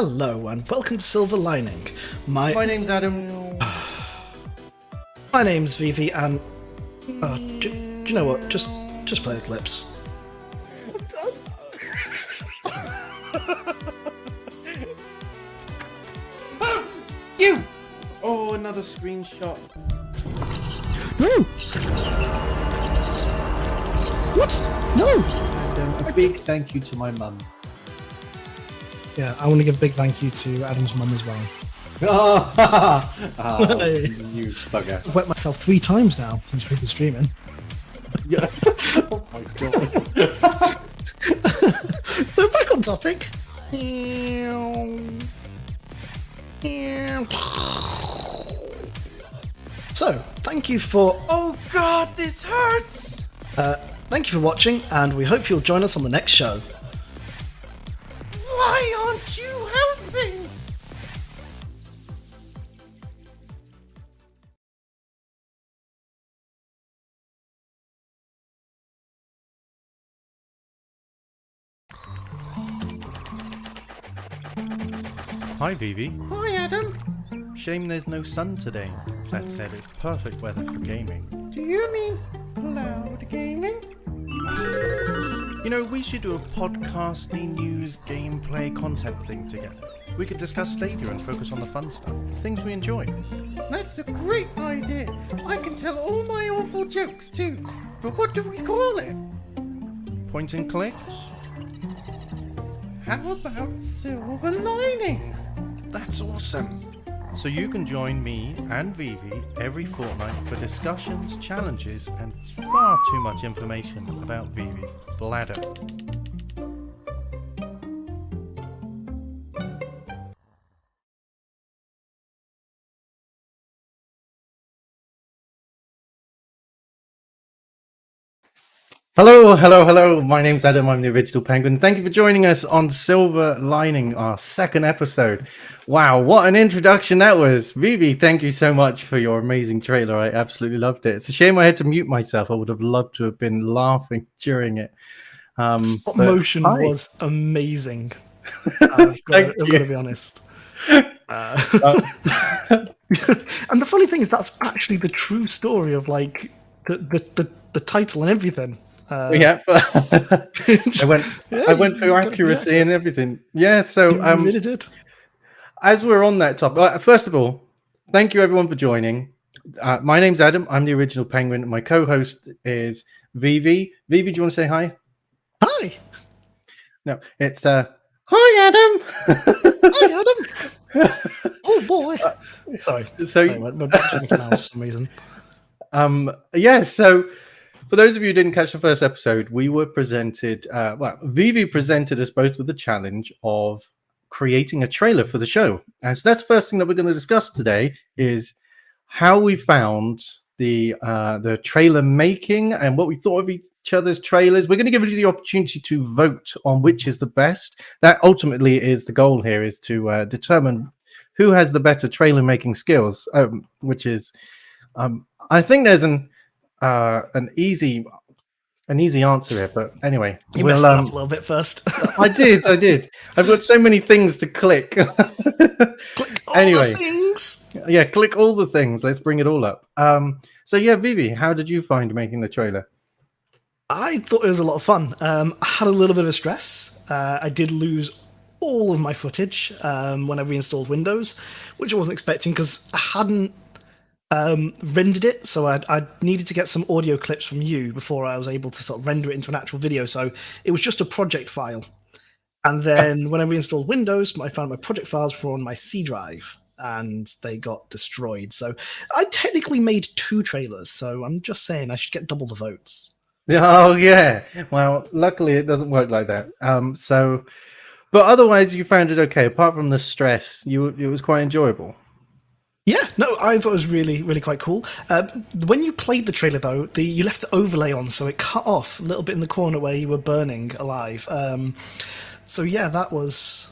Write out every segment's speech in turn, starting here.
Hello and welcome to Silver Lining. My name's Adam. My name's Vivi and... do you know what? Just play the clips. You! Oh, another screenshot. No! What? No! And a big thank you to my mum. Yeah, I want to give a big thank you to Adam's mum as well. Oh, you bugger. I've wet myself 3 times now since we've been streaming. Yeah. Oh my god. We're back on topic. So, thank you for... Oh god, this hurts! Thank you for watching, and we hope you'll join us on the next show. Why aren't you helping? Hi Vivi. Hi Adam. Shame there's no sun today. That said, it's perfect weather for gaming. Do you mean cloud gaming? You know, we should do a podcasting, news, gameplay, content thing together. We could discuss Stadia and focus on the fun stuff, the things we enjoy. That's a great idea. I can tell all my awful jokes too. But what do we call it? Point and click? How about Silver Lining? That's awesome! So you can join me and Vivi every fortnight for discussions, challenges, and far too much information about Vivi's bladder. Hello. My name's Adam. I'm the original Penguin. Thank you for joining us on Silver Lining, our second episode. Wow, what an introduction that was. Vivi, thank you so much for your amazing trailer. I absolutely loved it. It's a shame I had to mute myself. I would have loved to have been laughing during it. Stop motion was amazing. I've got to be honest. And the funny thing is, that's actually the true story of like the title and everything. I went through accuracy and everything. Yeah, so you really did. As we're on that topic, first of all, thank you everyone for joining. My name's Adam. I'm the original Penguin. My co-host is Vivi. Vivi, do you want to say hi? Hi. No, it's hi Adam. Hi Adam. Oh boy. Sorry. So we're back to anything else for some reason. Yeah. So for those of you who didn't catch the first episode, we were presented. Vivi presented us both with the challenge of creating a trailer for the show. And so that's the first thing that we're going to discuss today is how we found the trailer making and what we thought of each other's trailers. We're going to give you the opportunity to vote on which is the best. That ultimately is the goal here, is to determine who has the better trailer making skills, which is I think there's an easy answer here, but anyway, you messed it up a little bit first. I did. I've got so many things to click. Click all the things. Yeah, click all the things. Let's bring it all up. So yeah, Vivi, how did you find making the trailer? I thought it was a lot of fun. I had a little bit of stress. I did lose all of my footage when I reinstalled Windows, which I wasn't expecting because I hadn't rendered it, so I needed to get some audio clips from you before I was able to sort of render it into an actual video. So it was just a project file, and then when I reinstalled Windows, I found my project files were on my C drive and they got destroyed. So I technically made 2 trailers, so I'm just saying I should get double the votes. Oh yeah, well luckily it doesn't work like that. But otherwise you found it okay apart from the stress. It was quite enjoyable. Yeah, no, I thought it was really, really quite cool. When you played the trailer, though, you left the overlay on, so it cut off a little bit in the corner where you were burning alive. So yeah, that was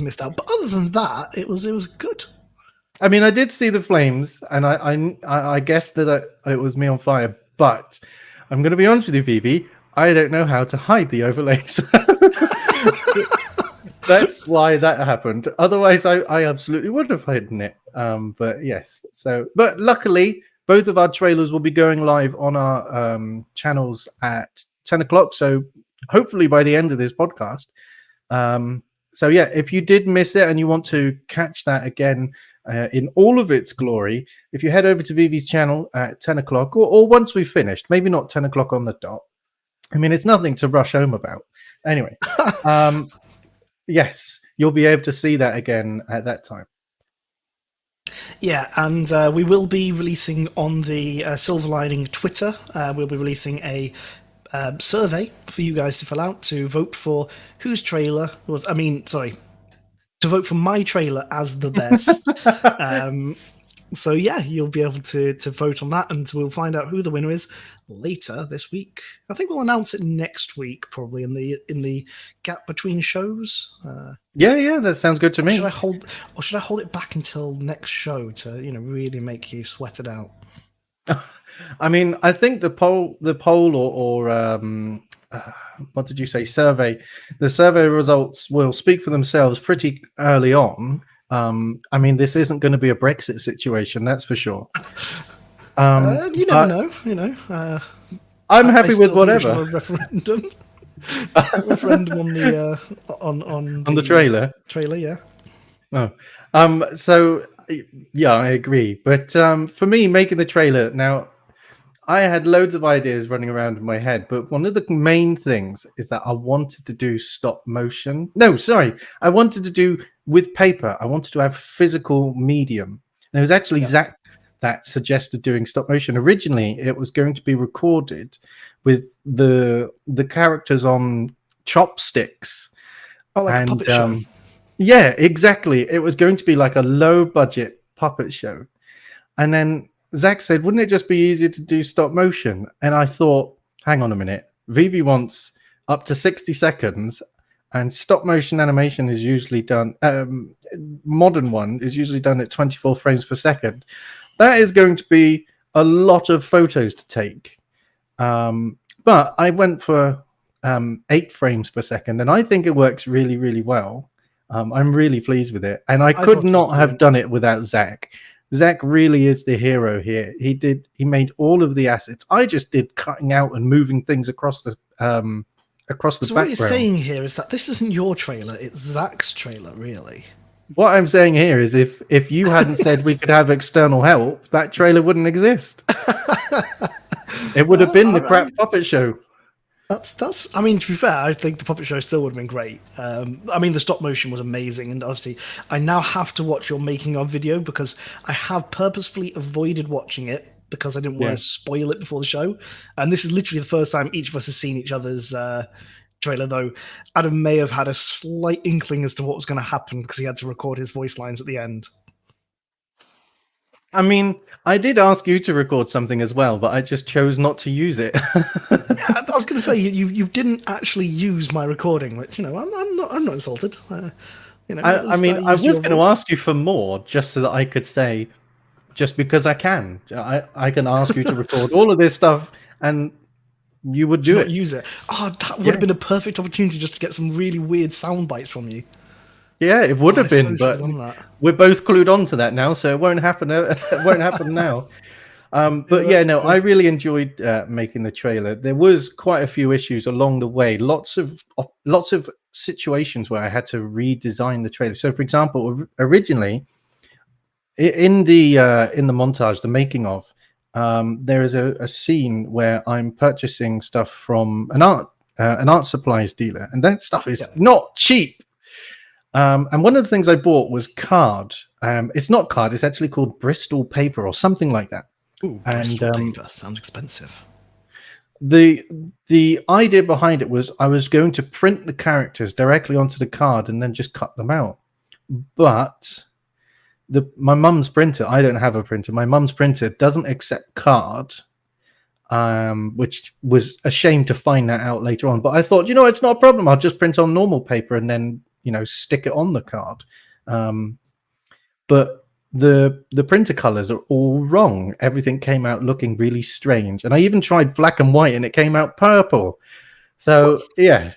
missed out. But other than that, it was good. I mean, I did see the flames, and I guessed that it was me on fire. But I'm going to be honest with you, Vivi. I don't know how to hide the overlays. That's why that happened. Otherwise, I absolutely would have hidden it. But yes. But luckily, both of our trailers will be going live on our channels at 10 o'clock. So hopefully by the end of this podcast. So yeah, if you did miss it and you want to catch that again in all of its glory, if you head over to Vivi's channel at 10 o'clock or once we've finished, maybe not 10 o'clock on the dot. I mean, it's nothing to rush home about. Anyway, yes, you'll be able to see that again at that time. Yeah, and we will be releasing on the Silver Lining Twitter. We'll be releasing a survey for you guys to fill out to vote for whose trailer was. To vote for my trailer as the best. So yeah, you'll be able to vote on that, and we'll find out who the winner is later this week. I think we'll announce it next week, probably in the gap between shows. Yeah, that sounds good to me. Should I hold it back until next show to really make you sweat it out? I mean, I think the poll or what did you say? Survey. The survey results will speak for themselves pretty early on. I mean, this isn't going to be a Brexit situation, that's for sure. You never know. I'm happy with whatever. A referendum. Referendum on the on the trailer. Trailer, yeah. Oh, so yeah, I agree. But for me, making the trailer now, I had loads of ideas running around in my head, but one of the main things is that I wanted to do stop motion. No, sorry, I wanted to do with paper. I wanted to have physical medium, and it was actually Zach that suggested doing stop motion. Originally, it was going to be recorded with the characters on chopsticks. Oh, like a puppet show. Yeah, exactly. It was going to be like a low budget puppet show. And then Zach said, wouldn't it just be easier to do stop motion? And I thought, hang on a minute. Vivi wants up to 60 seconds, and stop motion animation is usually done, modern one is usually done at 24 frames per second. That is going to be a lot of photos to take. But I went for 8 frames per second, and I think it works really, really well. I'm really pleased with it. And I could not have done it without Zach. Zach really is the hero here. He made all of the assets. I just did cutting out and moving things across the background. So what you're saying here is that this isn't your trailer, it's Zach's trailer, really. What I'm saying here is if you hadn't said we could have external help, that trailer wouldn't exist. It would have been the crap puppet show. That's. I mean, to be fair, I think the puppet show still would have been great. I mean, the stop motion was amazing, and obviously, I now have to watch your making of video because I have purposefully avoided watching it because I didn't want to spoil it before the show. And this is literally the first time each of us has seen each other's trailer. Though Adam may have had a slight inkling as to what was going to happen because he had to record his voice lines at the end. I mean, I did ask you to record something as well, but I just chose not to use it. I was going to say you didn't actually use my recording, which I'm not insulted. I was going to ask you for more just so that I could say, just because I can, I can ask you to record all of this stuff, and you would do it. Use it. Oh, that would have been a perfect opportunity just to get some really weird sound bites from you. Yeah, it would have been, but we're both clued on to that now, so it won't happen. It won't happen now. But yeah, no, I really enjoyed making the trailer. There was quite a few issues along the way. Lots of situations where I had to redesign the trailer. So, for example, originally in the montage, the making of, there is a scene where I'm purchasing stuff from an art supplies dealer, and that stuff is not cheap. And one of the things I bought was card. It's not card, it's actually called Bristol paper or something like that. Ooh, Bristol paper sounds expensive. The idea behind it was I was going to print the characters directly onto the card and then just cut them out. But my mum's printer, I don't have a printer, my mum's printer doesn't accept card, which was a shame to find that out later on. But I thought, it's not a problem. I'll just print on normal paper and then stick it on the card. But the printer colors are all wrong. Everything came out looking really strange, and I even tried black and white and it came out purple. So yeah,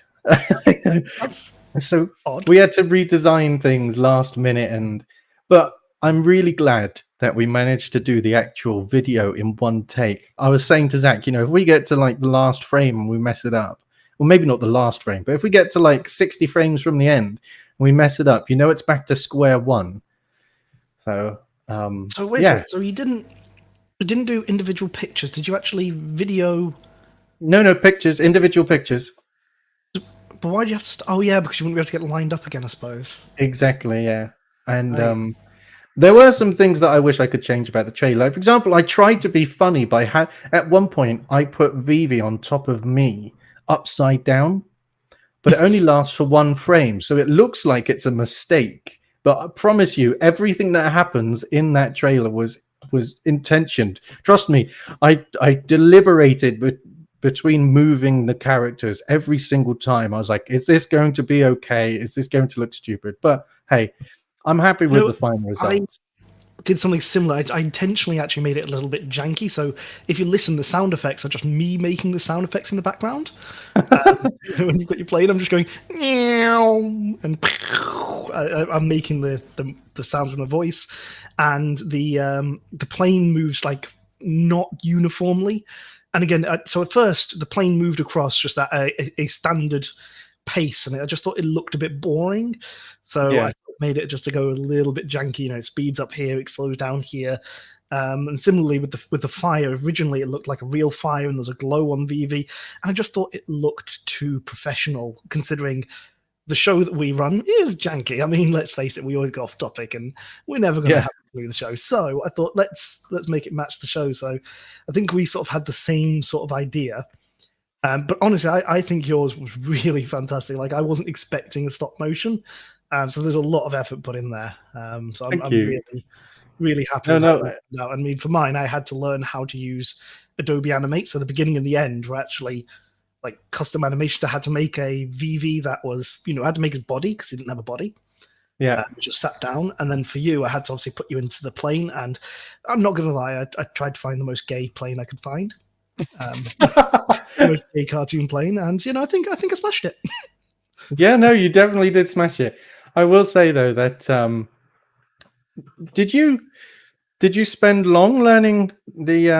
So Odd. we had to redesign things last minute, but I'm really glad that we managed to do the actual video in one take. I was saying to Zach, if we get to like the last frame and we mess it up, well, maybe not the last frame, but if we get to like 60 frames from the end and we mess it up, it's back to square one. So So wait a second. So you didn't do individual pictures. Did you actually video? No pictures, individual pictures. But why do you have to? Oh yeah, because you wouldn't be able to get lined up again, I suppose. Exactly, yeah. And Right. there were some things that I wish I could change about the trailer. For example, I tried to be funny by at one point I put Vivi on top of me upside down, but it only lasts for one frame, so it looks like it's a mistake. But I promise you, everything that happens in that trailer was intentioned. Trust me, I deliberated between moving the characters every single time. I was like, is this going to be okay? Is this going to look stupid? But hey, I'm happy with the final results. I did something similar. I intentionally actually made it a little bit janky. So if you listen, the sound effects are just me making the sound effects in the background. When you've got your plane, I'm just going meow, and I'm making the sound with my voice, and the plane moves like not uniformly. And again, so at first the plane moved across just at a standard pace, and I just thought it looked a bit boring. So I made it just to go a little bit janky. It speeds up here, it slows down here. And similarly with the fire, originally it looked like a real fire and there's a glow on Vivi, and I just thought it looked too professional considering the show that we run is janky. I mean, let's face it, we always go off topic and we're never going to have to do the show. So I thought let's make it match the show. So I think we sort of had the same sort of idea. But honestly, I think yours was really fantastic. Like I wasn't expecting a stop motion. So there's a lot of effort put in there. So I'm really, really happy with how it turned out. I mean, for mine, I had to learn how to use Adobe Animate. So the beginning and the end were actually like custom animations. I had to make a Vivi that was, I had to make his body because he didn't have a body. Yeah. Just sat down. And then for you, I had to obviously put you into the plane. And I'm not going to lie, I tried to find the most gay plane I could find. Most gay cartoon plane. And, I think I smashed it. Yeah, no, you definitely did smash it. I will say though that did you spend long learning the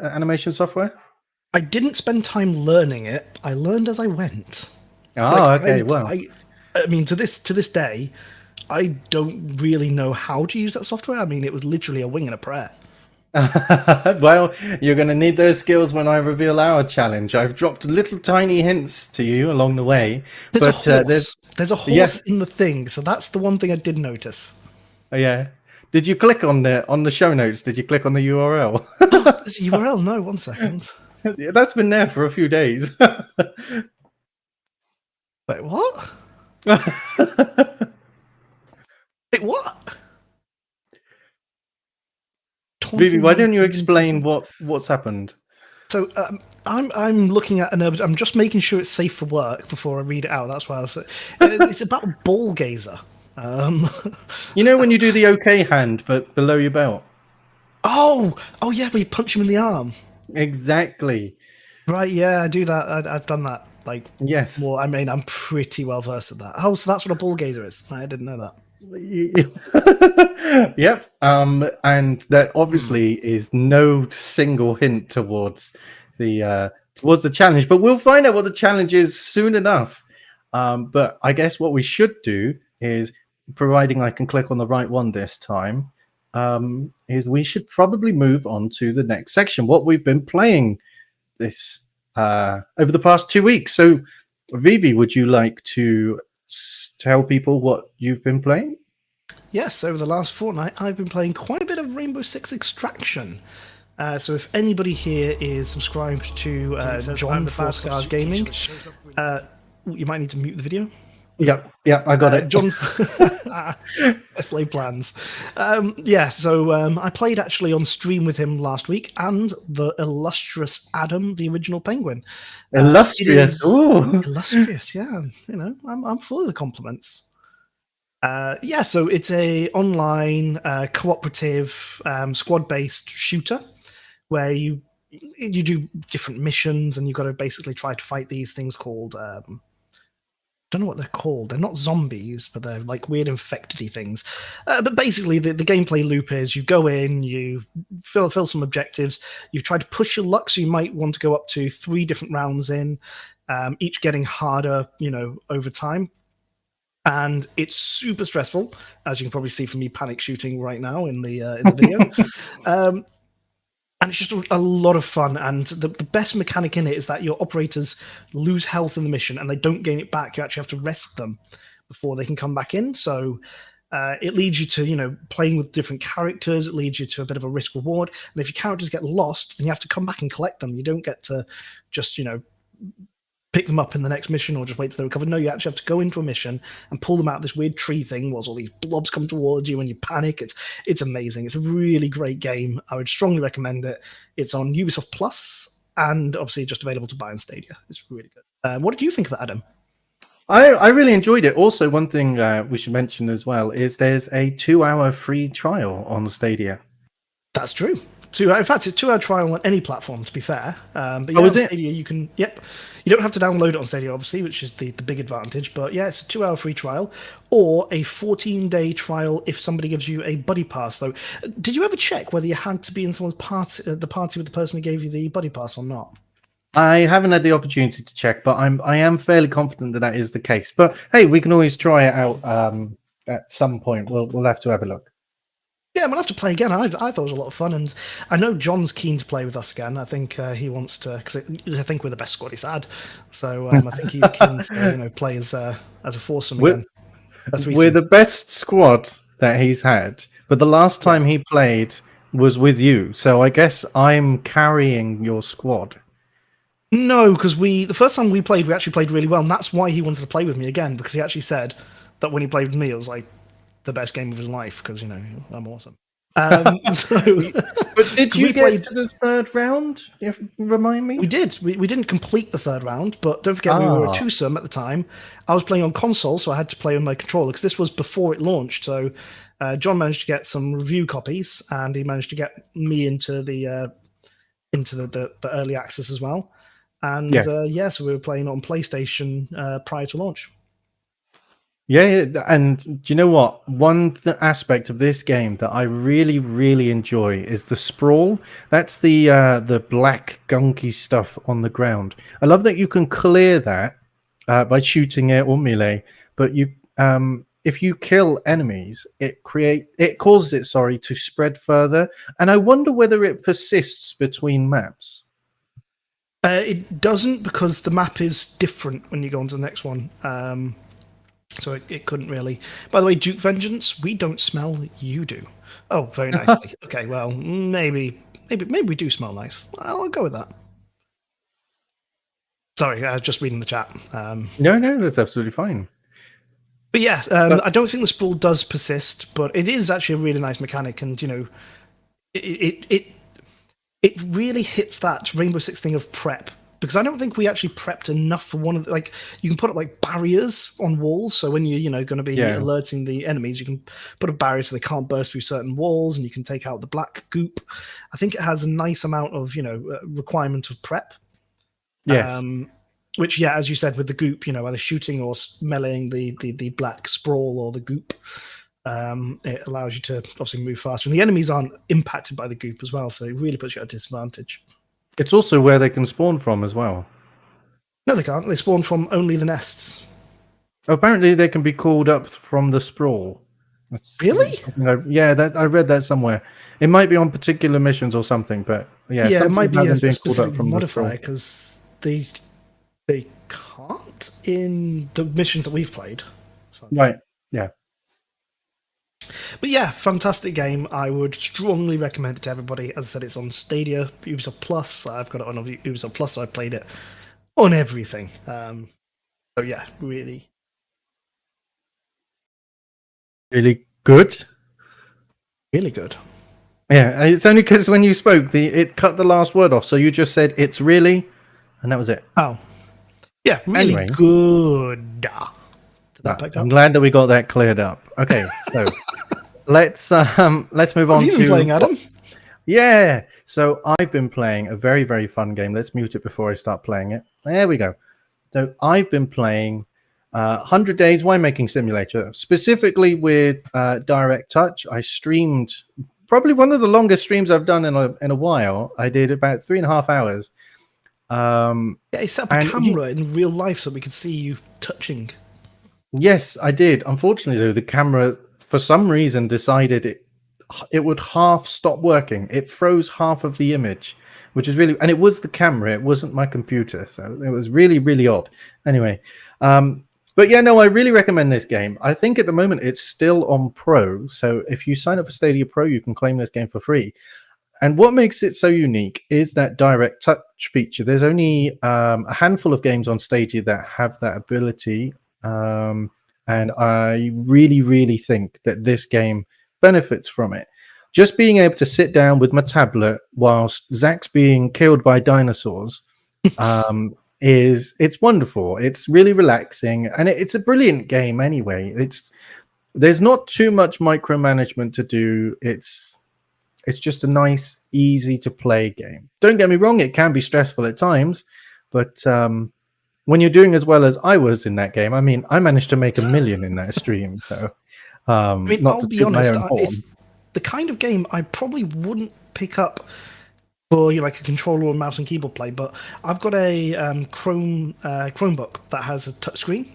animation software? I didn't spend time learning it. I learned as I went. Oh, okay. I mean, to this day, I don't really know how to use that software. I mean, it was literally a wing and a prayer. Well, you're going to need those skills when I reveal our challenge. I've dropped little tiny hints to you along the way. There's a horse in the thing, so that's the one thing I did notice. Oh, yeah. Did you click on the show notes? Did you click on the URL? There's a URL? No, 1 second. That's been there for a few days. Wait, what? Wait, what? Vivi, why don't you explain what's happened? So I'm looking at I'm just making sure it's safe for work before I read it out. That's why I was. It's about a ball gazer. When you do the OK hand, but below your belt. Oh yeah, but you punch him in the arm. Exactly. Right. Yeah, I do that. I've done that. Like, yes. Well, I mean, I'm pretty well versed at that. Oh, so that's what a ball gazer is. I didn't know that. Yep. And that obviously is no single hint towards the challenge, but we'll find out what the challenge is soon enough. But I guess what we should do is, providing I can click on the right one this time, is we should probably move on to the next section, what we've been playing this over the past 2 weeks. So Vivi, would you like to tell people what you've been playing? Yes, over the last fortnight, I've been playing quite a bit of Rainbow Six Extraction. So if anybody here is subscribed to John for Scars Gaming, you might need to mute the video. Yep, I got it. John, SLA plans. So I played actually on stream with him last week, and the illustrious Adam, the original Penguin. Illustrious, ooh, illustrious. Yeah, I'm full of the compliments. So it's a online cooperative squad-based shooter where you do different missions, and you've got to basically try to fight these things called don't know what they're called. They're not zombies, but they're like weird infected-y things. But basically, the gameplay loop is you go in, you fill some objectives, you try to push your luck, so you might want to go up to 3 different rounds in, each getting harder, over time. And it's super stressful, as you can probably see from me panic shooting right now in the video. And it's just a lot of fun. And the best mechanic in it is that your operators lose health in the mission and they don't gain it back. You actually have to rest them before they can come back in. So it leads you to, playing with different characters. It leads you to a bit of a risk reward. And if your characters get lost, then you have to come back and collect them. You don't get to just, pick them up in the next mission or just wait till they recover. No, you actually have to go into a mission and pull them out of this weird tree thing whilst all these blobs come towards you and you panic. It's amazing. It's a really great game. I would strongly recommend it. It's on Ubisoft Plus and obviously just available to buy on Stadia. It's really good. What did you think of that, Adam? I really enjoyed it. Also, one thing we should mention as well is there's a 2-hour free trial on Stadia. That's true. In fact, it's 2-hour trial on any platform, to be fair. But yeah, is on it? Stadia, you can. Yep, you don't have to download it on Stadia, obviously, which is the big advantage. But yeah, it's a 2-hour free trial or a 14-day trial if somebody gives you a buddy pass. Though, did you ever check whether you had to be in someone's party, the party with the person who gave you the buddy pass or not? I haven't had the opportunity to check, but I am fairly confident that is the case. But hey, we can always try it out at some point. We'll have to have a look. Yeah, we'll have to play again. I thought it was a lot of fun, and I know John's keen to play with us again. I think he wants to, because I think we're the best squad he's had. So I think he's keen to play as a foursome again. We're the best squad that he's had, but the last time he played was with you. So I guess I'm carrying your squad. No, because the first time we actually played really well, and that's why he wanted to play with me again, because he actually said that when he played with me, it was like the best game of his life, because I'm awesome. But did you get to the third round? Remind me. We did. We didn't complete the third round, but don't forget we were a twosome at the time. I was playing on console, so I had to play on my controller because this was before it launched. So John managed to get some review copies, and he managed to get me into the early access as well. And so we were playing on PlayStation prior to launch. Yeah, and do you know what? One aspect of this game that I really, really enjoy is the sprawl. That's the black gunky stuff on the ground. I love that you can clear that by shooting it or melee, but you if you kill enemies, it causes it to spread further. And I wonder whether it persists between maps. It doesn't, because the map is different when you go on to the next one. So it couldn't really. By the way, Duke Vengeance, we don't smell, you do. Oh, very nicely. Okay, well, maybe we do smell nice. I'll go with that. Sorry, I was just reading the chat. No, that's absolutely fine. But yeah, I don't think the sprawl does persist, but it is actually a really nice mechanic, and it really hits that Rainbow Six thing of prep. Because I don't think we actually prepped enough for one of the, you can put up barriers on walls, so when you're going to be alerting the enemies, you can put a barrier so they can't burst through certain walls, and you can take out the black goop. I think it has a nice amount of requirement of prep. Yes. Which as you said, with the goop, either shooting or meleeing the black sprawl or the goop, it allows you to obviously move faster, and the enemies aren't impacted by the goop as well, so it really puts you at a disadvantage. It's also where they can spawn from as well. No, they can't. They spawn from only the nests. Apparently, they can be called up from the sprawl. Really? I read that somewhere. It might be on particular missions or something, but it might be a specific modifier, because they can't in the missions that we've played. So. Right. Yeah. But yeah, fantastic game. I would strongly recommend it to everybody. As I said, it's on Stadia, Ubisoft Plus. I've got it on Ubisoft Plus, so I played it on everything. So yeah, really. Really good? Really good. Yeah, it's only because when you spoke, it cut the last word off. So you just said, it's really, and that was it. Oh. Yeah, really good. I'm glad that we got that cleared up. Okay, so let's move on to. Have you been playing, Adam? Yeah, so I've been playing a very, very fun game. Let's mute it before I start playing it. There we go. So I've been playing 100 Days Winemaking Simulator, specifically with Direct Touch. I streamed probably one of the longest streams I've done in a while. I did about 3.5 hours. Yeah, he set up a camera in real life so we could see you touching. Yes, I did. Unfortunately, though, the camera, for some reason, decided it would half stop working. It froze half of the image, which is really... And it was the camera. It wasn't my computer. So it was really, really odd. Anyway, but yeah, no, I really recommend this game. I think at the moment it's still on Pro. So if you sign up for Stadia Pro, you can claim this game for free. And what makes it so unique is that direct touch feature. There's only a handful of games on Stadia that have that ability. And I really, really think that this game benefits from it. Just being able to sit down with my tablet whilst Zach's being killed by dinosaurs it's wonderful. It's really relaxing, and it's a brilliant game anyway. There's not too much micromanagement to do. It's just a nice, easy to play game. Don't get me wrong, it can be stressful at times, but when you're doing as well as I was in that game, I mean, I managed to make $1 million in that stream. So, I mean, not I'll to be toot my honest, own horn. it's the kind of game I probably wouldn't pick up for like a controller or mouse and keyboard play, but I've got a Chromebook that has a touchscreen.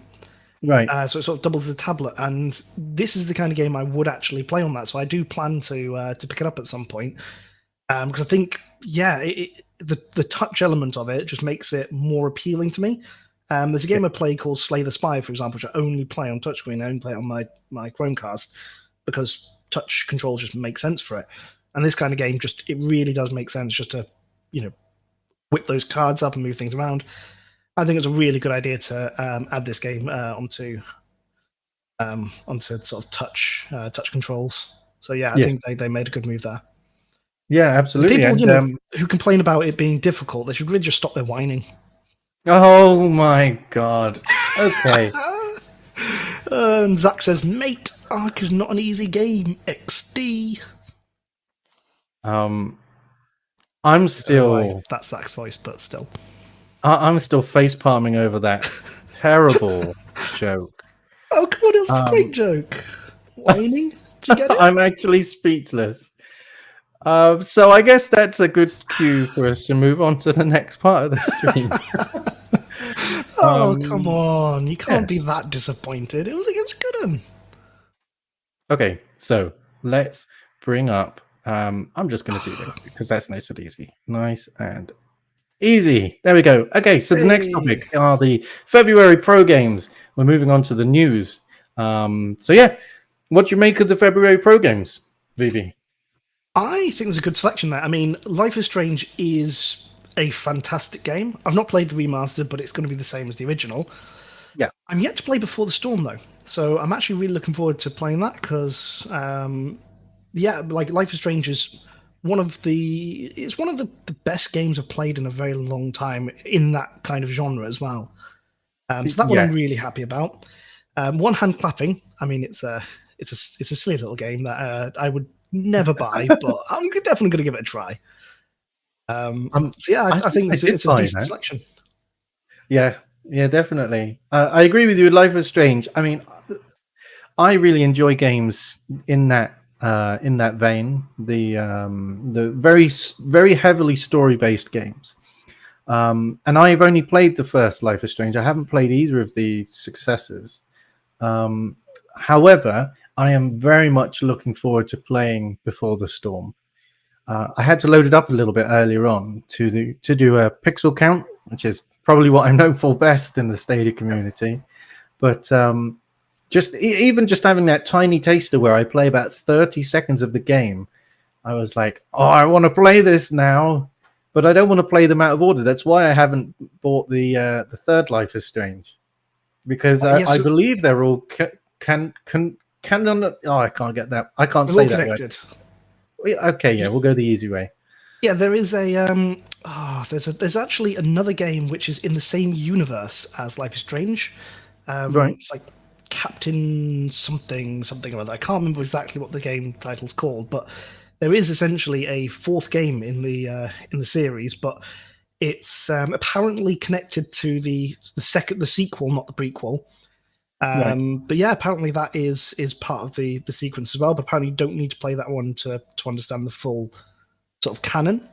Right. So it sort of doubles as a tablet, and this is the kind of game I would actually play on that. So I do plan to pick it up at some point, because I think, yeah, the touch element of it just makes it more appealing to me. There's a game I play called Slay the Spy, for example, which I only play on touchscreen. I only play it on my Chromecast because touch controls just make sense for it. And this kind of game it really does make sense just to, whip those cards up and move things around. I think it's a really good idea to add this game onto sort of touch controls. So yeah, I think they made a good move there. Yeah, absolutely. People, who complain about it being difficult, they should really just stop their whining. Oh my god. Okay. And Zach says, "Mate, Ark is not an easy game. XD." I'm still... That's Zach's voice, but still. I'm still face palming over that terrible joke. Oh, come on, it's a great joke. Whining? Did you get it? I'm actually speechless. So I guess that's a good cue for us to move on to the next part of the stream. Oh, come on. You can't be that disappointed. It was against Gooden. Okay, so let's bring up... I'm just going to do this because that's nice and easy. Nice and easy. There we go. Okay, so the next topic are the February Pro Games. We're moving on to the news. So yeah, what do you make of the February Pro Games, Vivi? I think there's a good selection there. I mean, Life is Strange is a fantastic game. I've not played the remastered, but it's going to be the same as the original. Yeah. I'm yet to play Before the Storm, though. So I'm actually really looking forward to playing that because, like Life is Strange is one of the best games I've played in a very long time in that kind of genre as well. So that one I'm really happy about. One hand clapping. I mean, it's a silly little game that I would never buy, but I'm definitely going to give it a try. So yeah, I think it's a decent selection. Yeah, definitely. I agree with you. Life is Strange. I mean, I really enjoy games in that vein. The very, very heavily story-based games. And I've only played the first Life is Strange. I haven't played either of the successors. However, I am very much looking forward to playing Before the Storm. I had to load it up a little bit earlier on to do a pixel count, which is probably what I'm known for best in the Stadia community. But just having that tiny taster where I play about 30 seconds of the game, I was like, oh, I want to play this now, but I don't want to play them out of order. That's why I haven't bought the third Life is Strange, because I believe they're all canon. Oh, I can't get that. I can't say that connected. Right. Okay, yeah, we'll go the easy way. Yeah, there is a there's actually another game which is in the same universe as Life is Strange. Right. It's like Captain something or other. I can't remember exactly what the game title's called, but there is essentially a fourth game in the series, but it's apparently connected to the sequel, not the prequel. Right. But yeah, apparently that is part of the sequence as well. But apparently you don't need to play that one to understand the full sort of canon.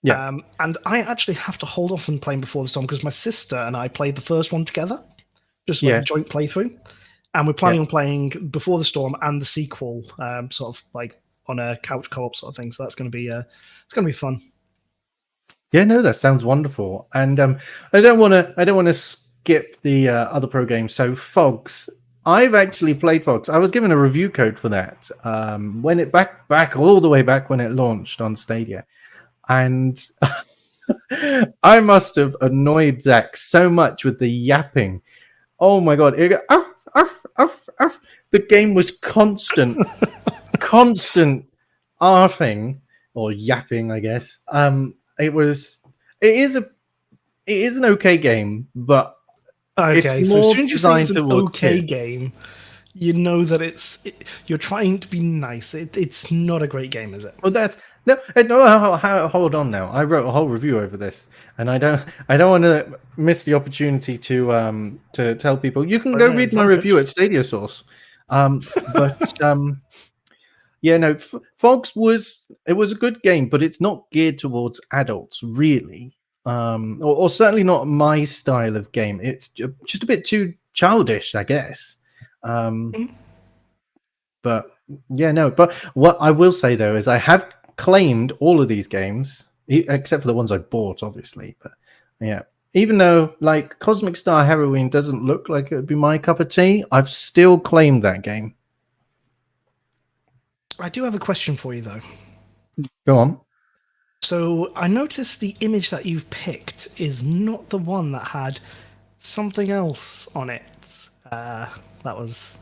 Yeah. And I actually have to hold off on playing Before the Storm because my sister and I played the first one together, just like a Yeah. joint playthrough. And we're planning on playing Before the Storm and the sequel, sort of like on a couch co-op sort of thing. So that's going to be it's going to be fun. Yeah, no, that sounds wonderful. And I don't want to skip the other pro games. So Fogs, I've actually played Fogs. I was given a review code for that when it back all the way back when it launched on Stadia, and I must have annoyed Zach so much with the yapping. Oh my god! It, arf, arf, arf, arf. The game was constant arfing or yapping, I guess. It is an okay game, but Okay, it's so as more soon as you say designed it's an towards okay kids. game, you know that you're trying to be nice. It's not a great game, is it? Well, that's no. Hold on now. I wrote a whole review over this, and I don't want to miss the opportunity to tell people you can go Right, read my advantage. review at Stadia Source. But yeah, no. Fogs was a good game, but it's not geared towards adults, really. Or certainly not my style of game. It's just a bit too childish, I guess. But yeah, no. But what I will say though is I have claimed all of these games, except for the ones I bought, obviously. But yeah, even though like Cosmic Star Heroine doesn't look like it would be my cup of tea, I've still claimed that game. I do have a question for you though. Go on. So I noticed the image that you've picked is not the one that had something else on it. That was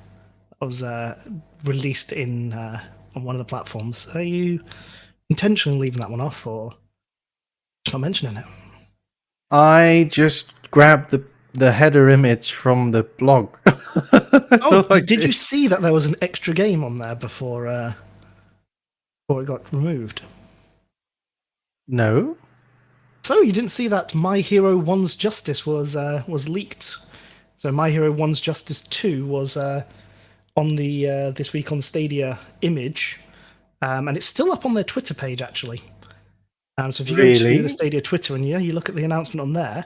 released in on one of the platforms. Are you intentionally leaving that one off, or just not mentioning it? I just grabbed the header image from the blog. That's all I did you see that there was an extra game on there before it got removed? No. So you didn't see that My Hero One's Justice was leaked. So My Hero One's Justice 2 was on the This Week on Stadia image, and it's still up on their Twitter page actually. So if you go to the Stadia Twitter and you look at the announcement on there,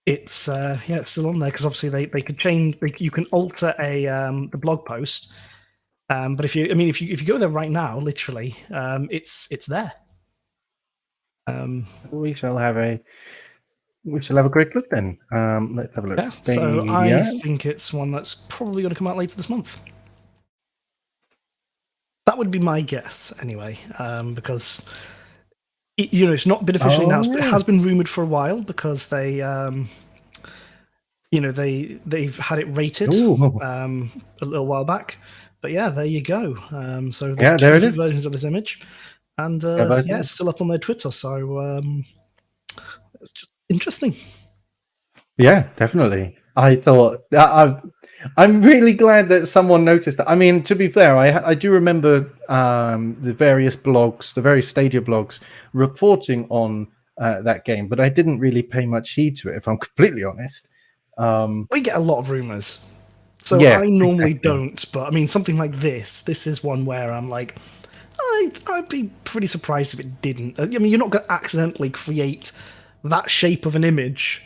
it's still on there because obviously they could change. You can alter the blog post, but if you go there right now, literally, it's there. We shall have a quick look then. Let's have a look. Yeah, so I think it's one that's probably going to come out later this month. That would be my guess, anyway, because it's not been officially announced, but it has been rumored for a while because they've had it rated a little while back. But yeah, there you go. So there's there it two is. versions of this image, and it's still up on their Twitter. So it's just interesting. Yeah, definitely. I thought I'm really glad that someone noticed that. I mean, to be fair, I do remember the various blogs, the various Stadia blogs, reporting on that game, but I didn't really pay much heed to it, if I'm completely honest. We get a lot of rumors, so yeah, I normally exactly. don't. But I mean, something like this is one where I'm like, I'd be pretty surprised if it didn't. I mean, you're not going to accidentally create that shape of an image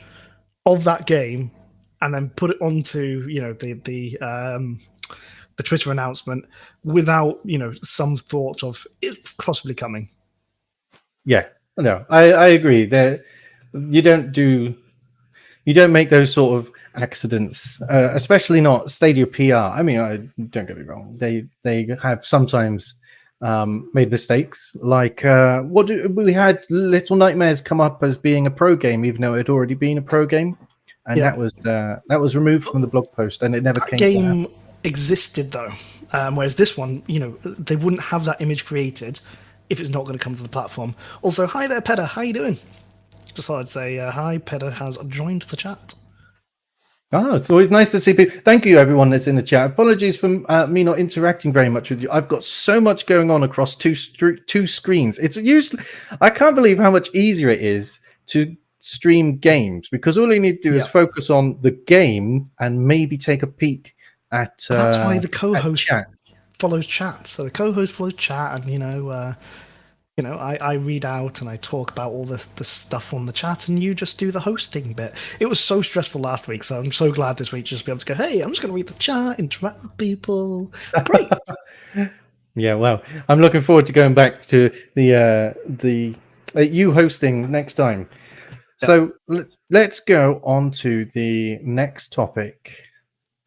of that game and then put it onto the Twitter announcement without some thought of it possibly coming. Yeah, no, I agree. That you don't make those sort of accidents, especially not Stadia PR. I mean, don't get me wrong; they have sometimes made mistakes. Like we had Little Nightmares come up as being a pro game, even though it had already been a pro game, and that was removed from the blog post, and it never came. Game existed though, whereas this one, they wouldn't have that image created if it's not going to come to the platform. Also, hi there, Pedder. How you doing? Just thought I'd say hi. Pedder has joined the chat. It's always nice to see people. Thank you, everyone that's in the chat. Apologies for me not interacting very much with you. I've got so much going on across two screens. It's usually I can't believe how much easier it is to stream games, because all you need to do is Yeah. focus on the game and maybe take a peek at. That's why the at co-host chat. follows chat. So the co-host follows chat, and I read out and I talk about all the stuff on the chat, and you just do the hosting bit. It was so stressful last week, so I'm so glad this week just to be able to go, hey, I'm just going to read the chat, interact with people. It's great. Yeah, well, I'm looking forward to going back to the you hosting next time. Yeah. So let's go on to the next topic.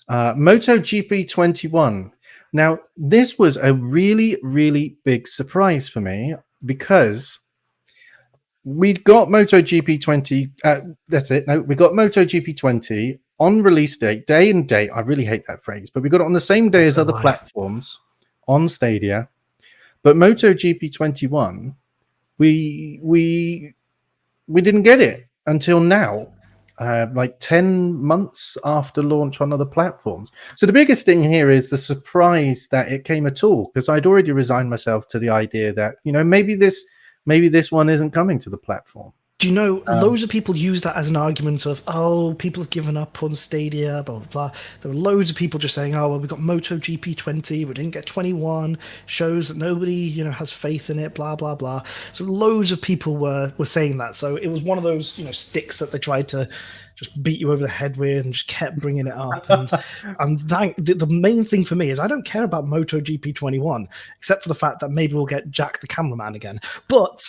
MotoGP 21. Now, this was a really, really big surprise for me because we'd got MotoGP 20. That's it. No, we got MotoGP 20 on release date, day and date. I really hate that phrase, but we got it on the same day as other platforms on Stadia. But MotoGP 21, we didn't get it until now. Like 10 months after launch on other platforms. So the biggest thing here is the surprise that it came at all, because I'd already resigned myself to the idea that, maybe this one isn't coming to the platform. Do you know, loads of people use that as an argument of, oh, people have given up on Stadia, blah, blah, blah. There were loads of people just saying, oh, well, we got MotoGP 20, we didn't get 21, shows that nobody, has faith in it, blah, blah, blah. So loads of people were saying that. So it was one of those, sticks that they tried to just beat you over the head with and just kept bringing it up. And the main thing for me is I don't care about MotoGP 21, except for the fact that maybe we'll get Jack the cameraman again. But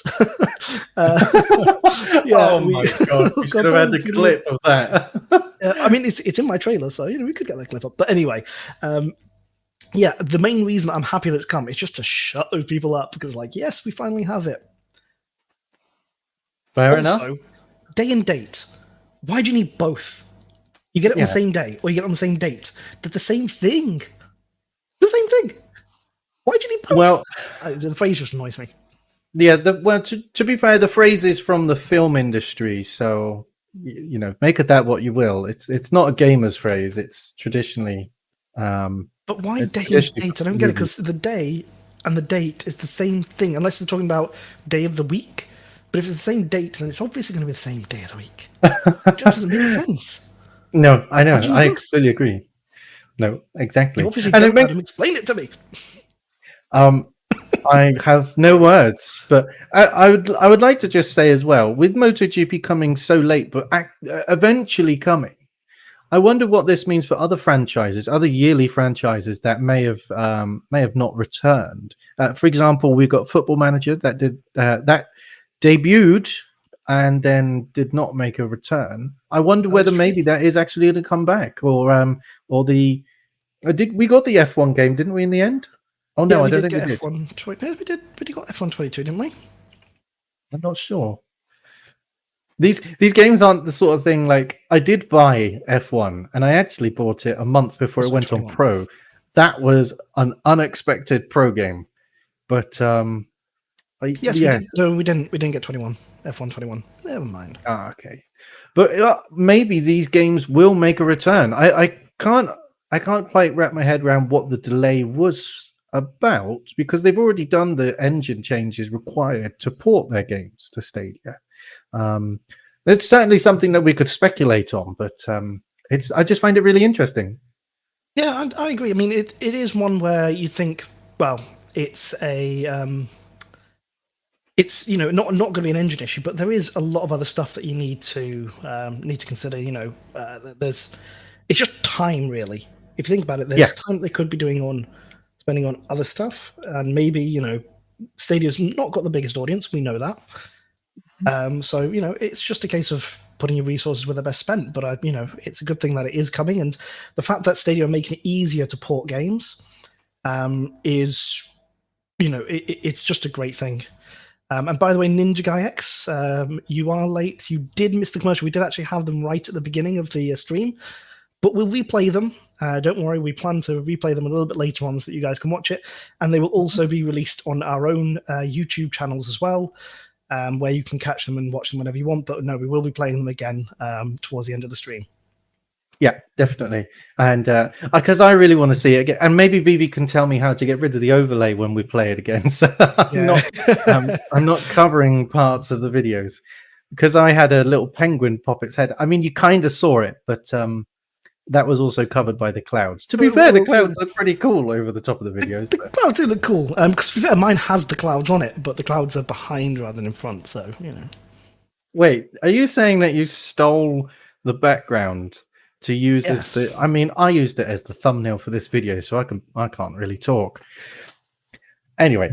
yeah, my god, we should have had a clip of that. I mean, it's in my trailer, so we could get that clip up. But anyway, the main reason I'm happy that it's come is just to shut those people up, because yes, we finally have it. Fair also, enough. Day and date. Why do you need both? You get it on the same day, or you get it on the same date. They're the same thing. The same thing. Why do you need both? Well, the phrase just annoys me. Yeah, to be fair, the phrase is from the film industry, so make of that what you will. It's not a gamer's phrase. It's traditionally. But why day and date? I don't get it, because the day and the date is the same thing, unless they're talking about day of the week. But if it's the same date, then it's obviously going to be the same day of the week. It just doesn't make sense. No, I know. I completely agree. No, exactly. You obviously don't let him explain it to me. I have no words, but I would like to just say as well, with MotoGP coming so late, but eventually coming, I wonder what this means for other franchises, other yearly franchises that may have not returned. For example, we've got Football Manager that debuted and then did not make a return. I wonder whether maybe that is actually going to come back, or we got the F1 game, didn't we, in the end? Oh no, I don't think we did. F1 we did. We got F1 22, didn't we? I'm not sure. These games aren't the sort of thing like I did buy F1 and I actually bought it a month before it went 21. On Pro. That was an unexpected Pro game, but we did. No, we didn't get 21. F1 21. Never mind. Okay, but maybe these games will make a return. I can't quite wrap my head around what the delay was about, because they've already done the engine changes required to port their games to Stadia. It's certainly something that we could speculate on, but I just find it really interesting. Yeah, I agree. I mean, it is one where you think, well, it's a it's not going to be an engine issue, but there is a lot of other stuff that you need to consider. It's just time, really. If you think about it, there's time that they could be spending on other stuff, and maybe Stadia's not got the biggest audience. We know that. So it's just a case of putting your resources where they're best spent. But it's a good thing that it is coming, and the fact that Stadia are making it easier to port games is it's just a great thing. And by the way, Ninja Guy X, you are late. You did miss the commercial. We did actually have them right at the beginning of the stream, but we'll replay them. Don't worry, we plan to replay them a little bit later on so that you guys can watch it. And they will also be released on our own YouTube channels as well, where you can catch them and watch them whenever you want. But no, we will be playing them again towards the end of the stream. Yeah, definitely. And because I really want to see it again. And maybe Vivi can tell me how to get rid of the overlay when we play it again. So I'm not covering parts of the videos. because I had a little penguin pop its head. I mean, you kind of saw it, but that was also covered by the clouds. To be fair, the clouds look pretty cool over the top of the videos. The clouds do look cool. Because to be fair, mine has the clouds on it, but the clouds are behind rather than in front. So Wait, are you saying that you stole the background to use as the? I mean, I used it as the thumbnail for this video, so I can't really talk. Anyway,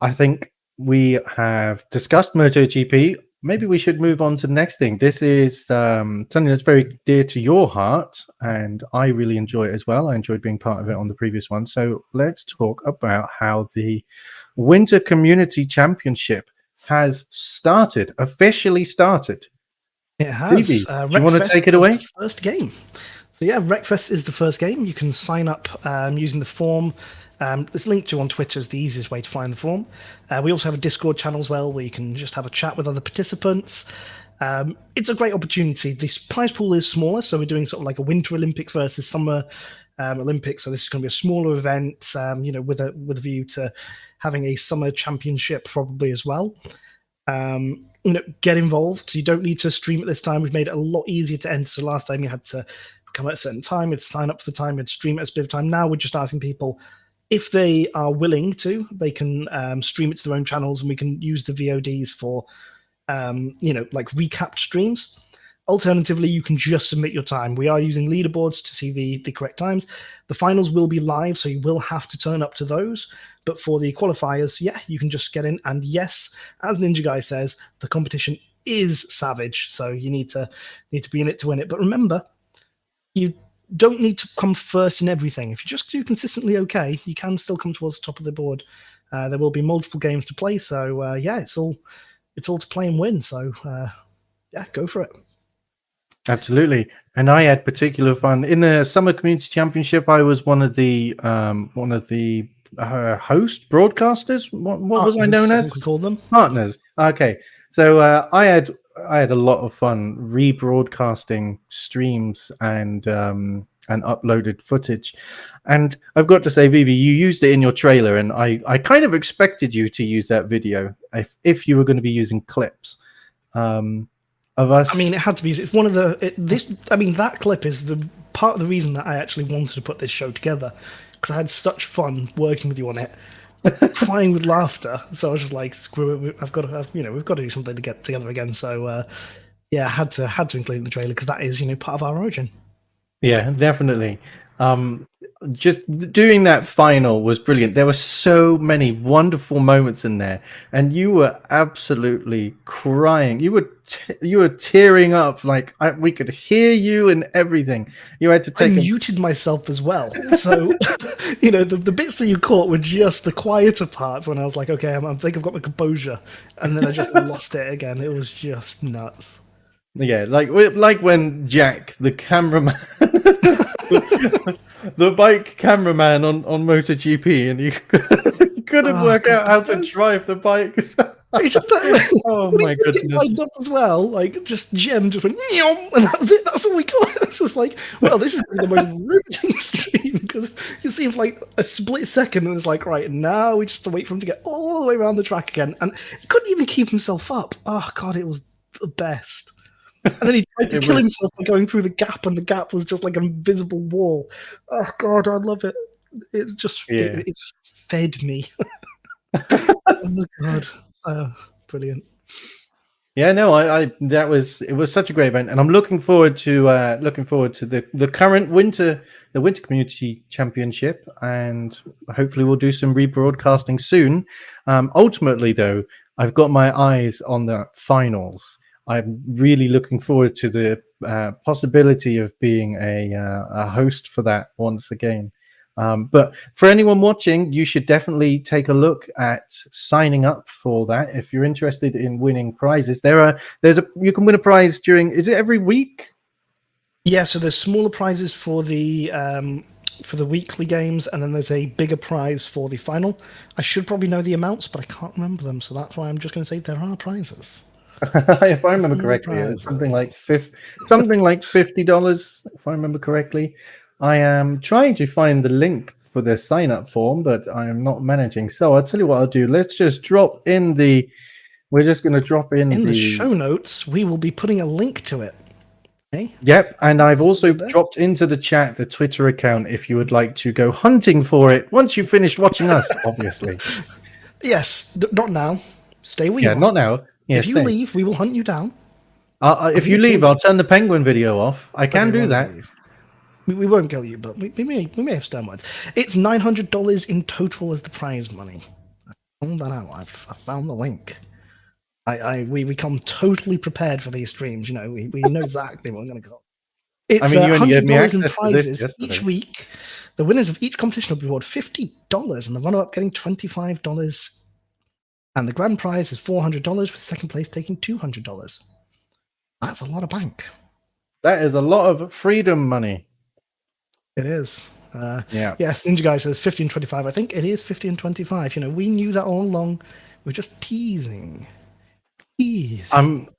I think we have discussed MotoGP. Maybe we should move on to the next thing. This is something that's very dear to your heart, and I really enjoy it as well. I enjoyed being part of it on the previous one. So let's talk about how the Winter Community Championship has officially started. It has. Vivi, do you want to take it away? The first game. So yeah, Wreckfest is the first game. You can sign up using the form. It's linked to on Twitter is the easiest way to find the form. We also have a Discord channel as well where you can just have a chat with other participants. It's a great opportunity. The prize pool is smaller, so we're doing sort of like a Winter Olympics versus Summer Olympics. So this is going to be a smaller event, with a view to having a summer championship probably as well. Get involved. So you don't need to stream at this time. We've made it a lot easier to enter. So last time you had to come at a certain time, you'd sign up for the time, you'd stream at a bit of time. Now we're just asking people if they are willing to, they can stream it to their own channels, and we can use the VODs for, like recapped streams. Alternatively, you can just submit your time. We are using leaderboards to see the correct times. The finals will be live, so you will have to turn up to those. But for the qualifiers, you can just get in. And yes, as Ninja Guy says, the competition is savage, so you need to be in it to win it. But remember, you don't need to come first in everything. If you just do consistently okay, you can still come towards the top of the board. There will be multiple games to play, so it's all to play and win. So go for it. Absolutely. And I had particular fun in the Summer Community Championship. I was one of the host broadcasters. What was I known as? We call them partners. Okay, so I had a lot of fun rebroadcasting streams and uploaded footage. And I've got to say, Vivi, you used it in your trailer, and I kind of expected you to use that video if you were going to be using clips. Of us. I mean, it had to be. It's one of that clip is the part of the reason that I actually wanted to put this show together, because I had such fun working with you on it, crying with laughter. So I was just like, screw it, we've got to do something to get together again. So I had to include it in the trailer because that is part of our origin. Yeah, definitely. Just doing that final was brilliant. There were so many wonderful moments in there, and you were absolutely crying. You were tearing up, like we could hear you and everything. You had to take. I muted myself as well, so the bits that you caught were just the quieter parts when I was like, okay, I think I've got my composure, and then I just lost it again. It was just nuts. Yeah, like when Jack, the cameraman. The bike cameraman on MotoGP, and he couldn't work out how to drive the bikes. Oh my goodness! Lined up as well, like just Jem just went, and that was it. That's all we got. It's just like, well, this is the most riveting stream because it seemed like a split second, and it's like, right now we just have to wait for him to get all the way around the track again, and he couldn't even keep himself up. Oh god, it was the best. And then he tried to kill himself by going through the gap, and the gap was just like an invisible wall. Oh god, I love it. It's just it's fed me. Oh god, brilliant. Yeah, no, it was such a great event, and I'm looking forward to the current winter Community Championship, and hopefully we'll do some rebroadcasting soon. Ultimately, though, I've got my eyes on the finals. I'm really looking forward to the possibility of being a host for that once again. But for anyone watching, you should definitely take a look at signing up for that if you're interested in winning prizes. You can win a prize is it every week? Yeah, so there's smaller prizes for the weekly games, and then there's a bigger prize for the final. I should probably know the amounts, but I can't remember them, so that's why I'm just going to say there are prizes. If I remember correctly, it's something like $50, if I remember correctly. I am trying to find the link for the sign-up form, but I am not managing. So I'll tell you what I'll do. Let's just drop in the We're just going to drop in the show notes. We will be putting a link to it. Okay? Yep, and I've also there. dropped into the chat the Twitter account if you would like to go hunting for it once you've finished watching us, obviously. Yes, not now. Stay where you are. Not now. Yeah, if you leave, we will hunt you down. If you leave, I'll turn the penguin video off. I can do that. We won't kill you, but we may have stern words. It's $900 in total as the prize money. I found that out. I found the link. We come totally prepared for these streams. You know, we know exactly what we're going to go. It's you only gave me $100 in access to prizes this yesterday. each week. The winners of each competition will be awarded $50, and the runner-up getting $25. And the grand prize is $400, with second place taking $200. That's a lot of bank. That is a lot of freedom money. It is. Yeah. Yes, Ninja Guy says 50 and 25. I think it is 50 and 25. You know, we knew that all along. We're just teasing. I'm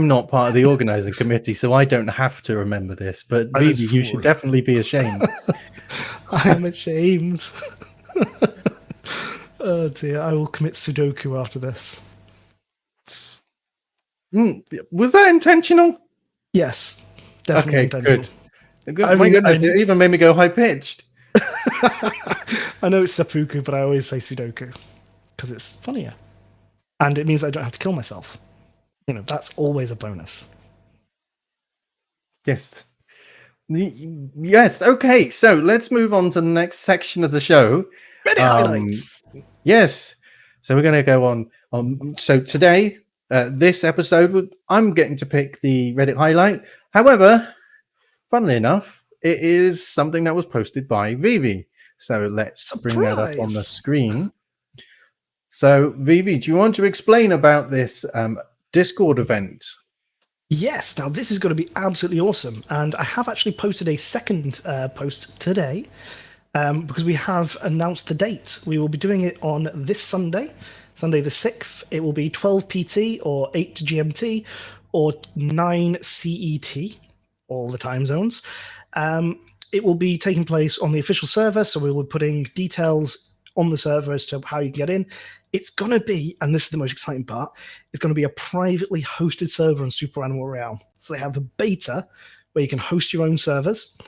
not part of the organizing committee, so I don't have to remember this. But Vivi, you should definitely be ashamed. I am ashamed. Oh dear, I will commit Sudoku after this. Was that intentional? Yes, definitely intentional. Good. My goodness, it even made me go high pitched. I know it's seppuku, but I always say Sudoku because it's funnier, and it means I don't have to kill myself. You know, that's always a bonus. Yes. Yes. Okay. So let's move on to the next section of the show. Ready highlights. Yes. So we're going to go on. So today, this episode, I'm getting to pick the Reddit highlight. However, funnily enough, it is something that was posted by Vivi. So let's bring that up on the screen. So Vivi, do you want to explain about this Discord event? Yes. Now this is going to be absolutely awesome, and I have actually posted a second post today. Because we have announced the date. We will be doing it on this Sunday the 6th. It will be 12 PT or 8 GMT or 9 CET, all the time zones. It will be taking place on the official server, so we will be putting details on the server as to how you can get in. It's going to be, and this is the most exciting part, it's going to be a privately hosted server on Super Animal Royale. So they have a beta where you can host your own servers.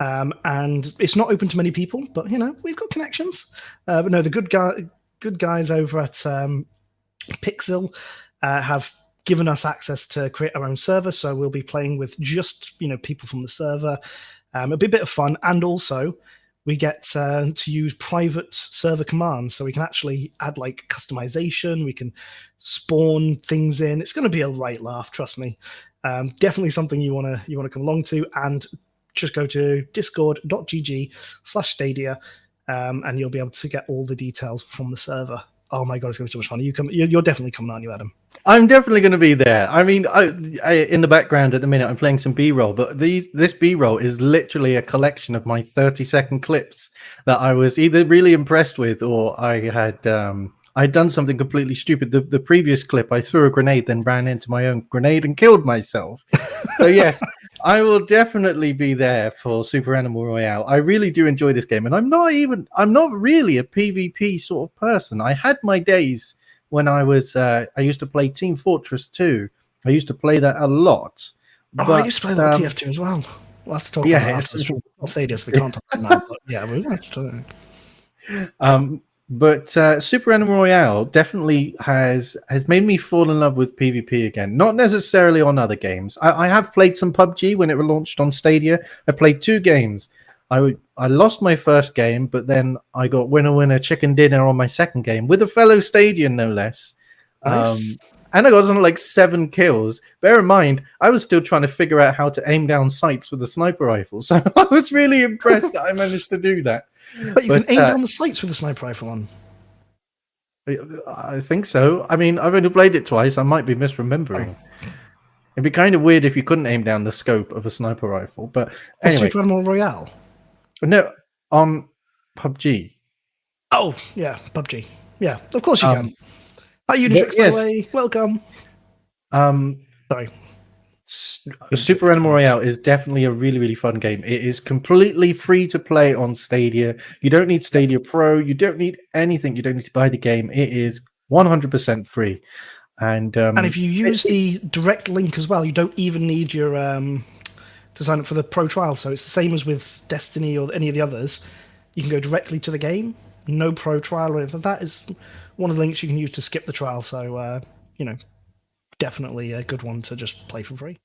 And it's not open to many people, but, you know, we've got connections. But no, the good guys over at Pixel have given us access to create our own server. So we'll be playing with just, you know, people from the server. It'll be a bit of fun. And also we get to use private server commands. So we can actually add like customization. We can spawn things in. It's going to be a right laugh. Trust me. Definitely something you want to come along to. And just go to discord.gg/stadia and you'll be able to get all the details from the server. Oh my god, it's going to be so much fun. You're definitely coming, aren't you, Adam? I'm definitely going to be there. I mean, I in the background at the minute, I'm playing some B-roll, but this B-roll is literally a collection of my 30-second clips that I was either really impressed with or I had I'd done something completely stupid. The previous clip, I threw a grenade, then ran into my own grenade and killed myself. So yes, I will definitely be there for Super Animal Royale. I really do enjoy this game, and I'm not really a PvP sort of person. I had my days when I used to play Team Fortress 2. I used to play that a lot. But, I used to play that TF2 as well. We'll have to talk about that. I'll say this, we can't talk about that, but yeah, we'll have to talk. But Super Animal Royale definitely has made me fall in love with PvP again. Not necessarily on other games. I have played some PUBG when it launched on Stadia. I played 2 games. I lost my first game, but then I got winner chicken dinner on my second game with a fellow Stadian, no less. Nice. And I got something like 7 kills. Bear in mind, I was still trying to figure out how to aim down sights with a sniper rifle. So I was really impressed that I managed to do that. But you can aim down the sights with a sniper rifle on. I think so. I mean, I've only played it twice. I might be misremembering. It'd be kind of weird if you couldn't aim down the scope of a sniper rifle. But anyway. Super Animal Royale? No, on PUBG. Oh, yeah, PUBG. Yeah, of course you can. Hi, Unifix, by the way. Welcome. Sorry. Super Animal Royale is definitely a really, really fun game. It is completely free to play on Stadia. You don't need Stadia Pro. You don't need anything. You don't need to buy the game. It is 100% free. And if you use the direct link as well, you don't even need your to sign up for the pro trial. So it's the same as with Destiny or any of the others. You can go directly to the game, no pro trial or anything. That is one of the links you can use to skip the trial. So definitely a good one to just play for free.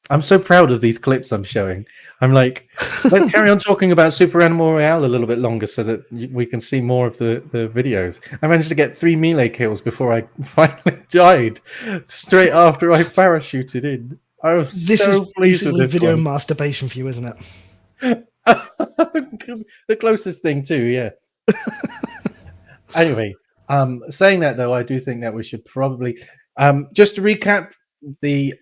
I'm so proud of these clips I'm showing. I'm like, let's carry on talking about Super Animal Royale a little bit longer so that we can see more of the videos. I managed to get 3 melee kills before I finally died, straight after I parachuted in. I was This so is pleased with basically this video one. masturbation for you, isn't it? The closest thing too, yeah. Anyway, saying that though, I do think that we should probably just to recap, the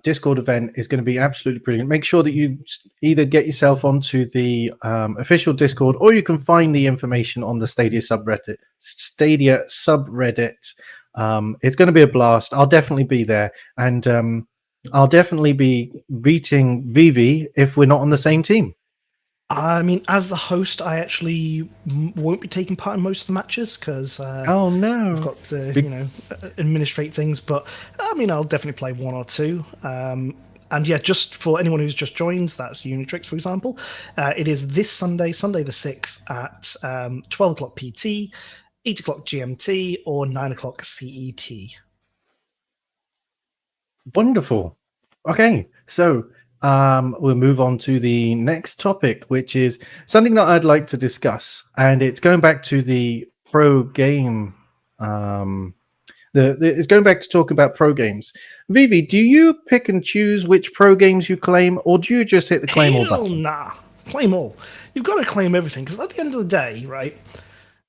Discord event is going to be absolutely brilliant. Make sure that you either get yourself onto the official Discord, or you can find the information on the Stadia subreddit. It's going to be a blast. I'll definitely be there, and I'll definitely be beating Vivi if we're not on the same team. I mean, as the host, I actually won't be taking part in most of the matches because oh no, I've got to administrate things. But I mean, I'll definitely play one or two. And yeah, just for anyone who's just joined, that's Unitrix, for example. It is this Sunday, Sunday the 6th at 12 o'clock PT, 8 o'clock GMT, or 9 o'clock CET. Wonderful. Okay, so we'll move on to the next topic, which is something that I'd like to discuss, and it's going back to the pro game. It's going back to talking about pro games. Vivi, do you pick and choose which pro games you claim, or do you just hit the claim all button? Nah, claim all. You've got to claim everything because at the end of the day, right?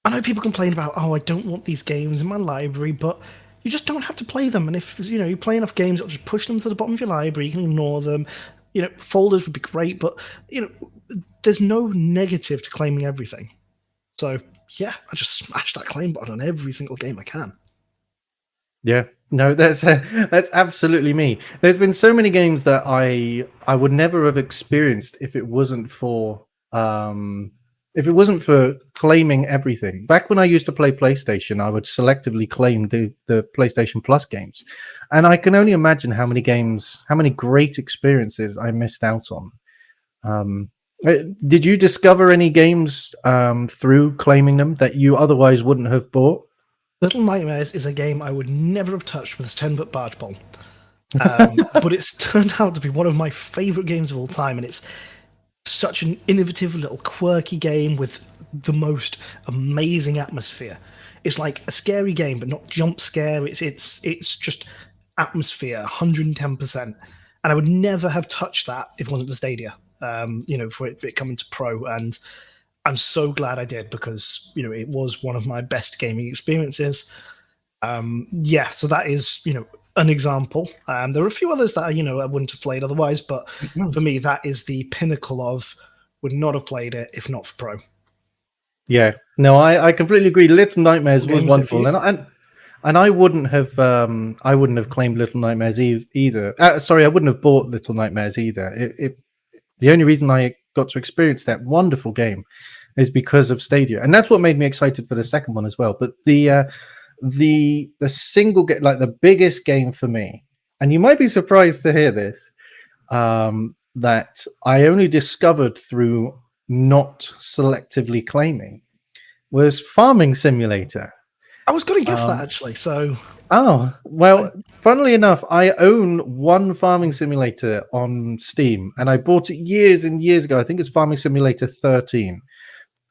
I know people complain about, I don't want these games in my library, but you just don't have to play them. And if you play enough games, it'll just push them to the bottom of your library. You can ignore them. Folders would be great, but there's no negative to claiming everything. So yeah, I just smash that claim button on every single game I can. Yeah, no, that's absolutely me. There's been so many games that I would never have experienced if it wasn't for claiming everything. Back when I used to play PlayStation, I would selectively claim the PlayStation Plus games, and I can only imagine how many great experiences I missed out on. Did you discover any games through claiming them that you otherwise wouldn't have bought? Little Nightmares is a game I would never have touched with a 10-foot barge pole. But it's turned out to be one of my favourite games of all time, and it's such an innovative little quirky game with the most amazing atmosphere. It's like a scary game, but not jump scare. It's just atmosphere, 110%. And I would never have touched that if it wasn't for Stadia, for it coming to pro. And I'm so glad I did because, it was one of my best gaming experiences. So that is, an example. There are a few others that, I wouldn't have played otherwise, but for me, that is the pinnacle of would not have played it if not for pro. Yeah, no, I completely agree. Little Nightmares was wonderful, and I wouldn't have claimed Little Nightmares either. Sorry, I wouldn't have bought Little Nightmares either. The only reason I got to experience that wonderful game is because of Stadia, and that's what made me excited for the second one as well. But the single game, like the biggest game for me, and you might be surprised to hear this, that I only discovered through not selectively claiming, was Farming Simulator. I was going to guess that actually. So, funnily enough, I own one Farming Simulator on Steam, and I bought it years and years ago. I think it's Farming Simulator 13.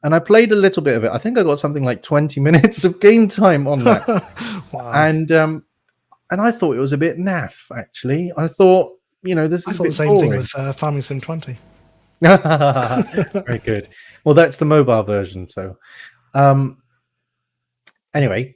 And I played a little bit of it. I think I got something like 20 minutes of game time on that. Wow. And I thought it was a bit naff, actually. I thought, this is I a thought bit the same boring. thing with Farming Sim 20. Very good. Well, that's the mobile version. So, anyway,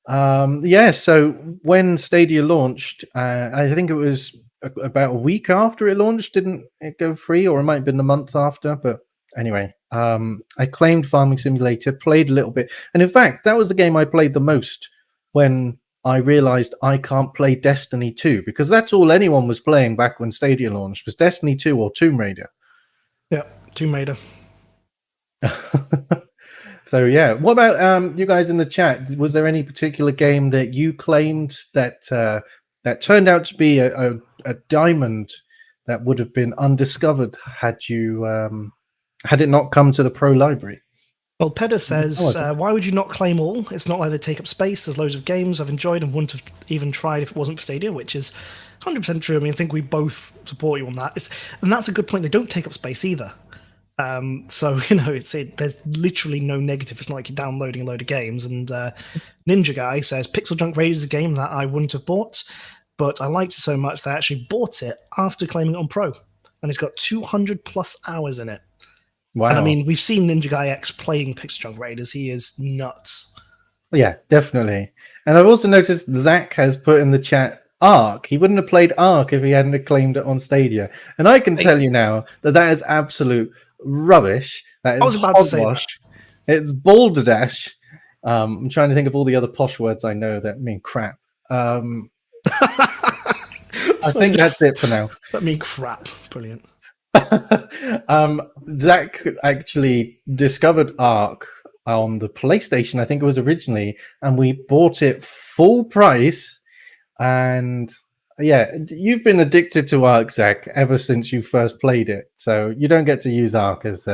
so when Stadia launched, I think it was about a week after it launched, didn't it go free? Or it might have been the month after, but anyway, I claimed Farming Simulator, played a little bit, and in fact, that was the game I played the most when I realized I can't play Destiny 2, because that's all anyone was playing back when Stadia launched, was Destiny 2 or Tomb Raider. Yeah, Tomb Raider. So yeah, what about you guys in the chat? Was there any particular game that you claimed that that turned out to be a diamond that would have been undiscovered had you had it not come to the pro library? Well, Peda says, Oh, why would you not claim all? It's not like they take up space. There's loads of games I've enjoyed and wouldn't have even tried if it wasn't for Stadia, which is 100% true. I mean, I think we both support you on that. And that's a good point. They don't take up space either. So, there's literally no negative. It's not like you're downloading a load of games. And Ninja Guy says, Pixel Junk Raid is a game that I wouldn't have bought, but I liked it so much that I actually bought it after claiming it on Pro. And it's got 200 plus hours in it. wow. And I mean, we've seen Ninja Guy X playing Pixel Junk Raiders. He is nuts. Yeah, definitely. And I've also noticed Zach has put in the chat Ark. He wouldn't have played Ark if he hadn't acclaimed it on Stadia. And I can tell you now that is absolute rubbish. That is I was about to say that. It's balderdash. I'm trying to think of all the other posh words I know that mean crap. I think that's it for now. That mean crap. Brilliant. Zach actually discovered Ark on the PlayStation, I think it was originally, and we bought it full price. And yeah, you've been addicted to Ark, Zach, ever since you first played it. So you don't get to use Ark as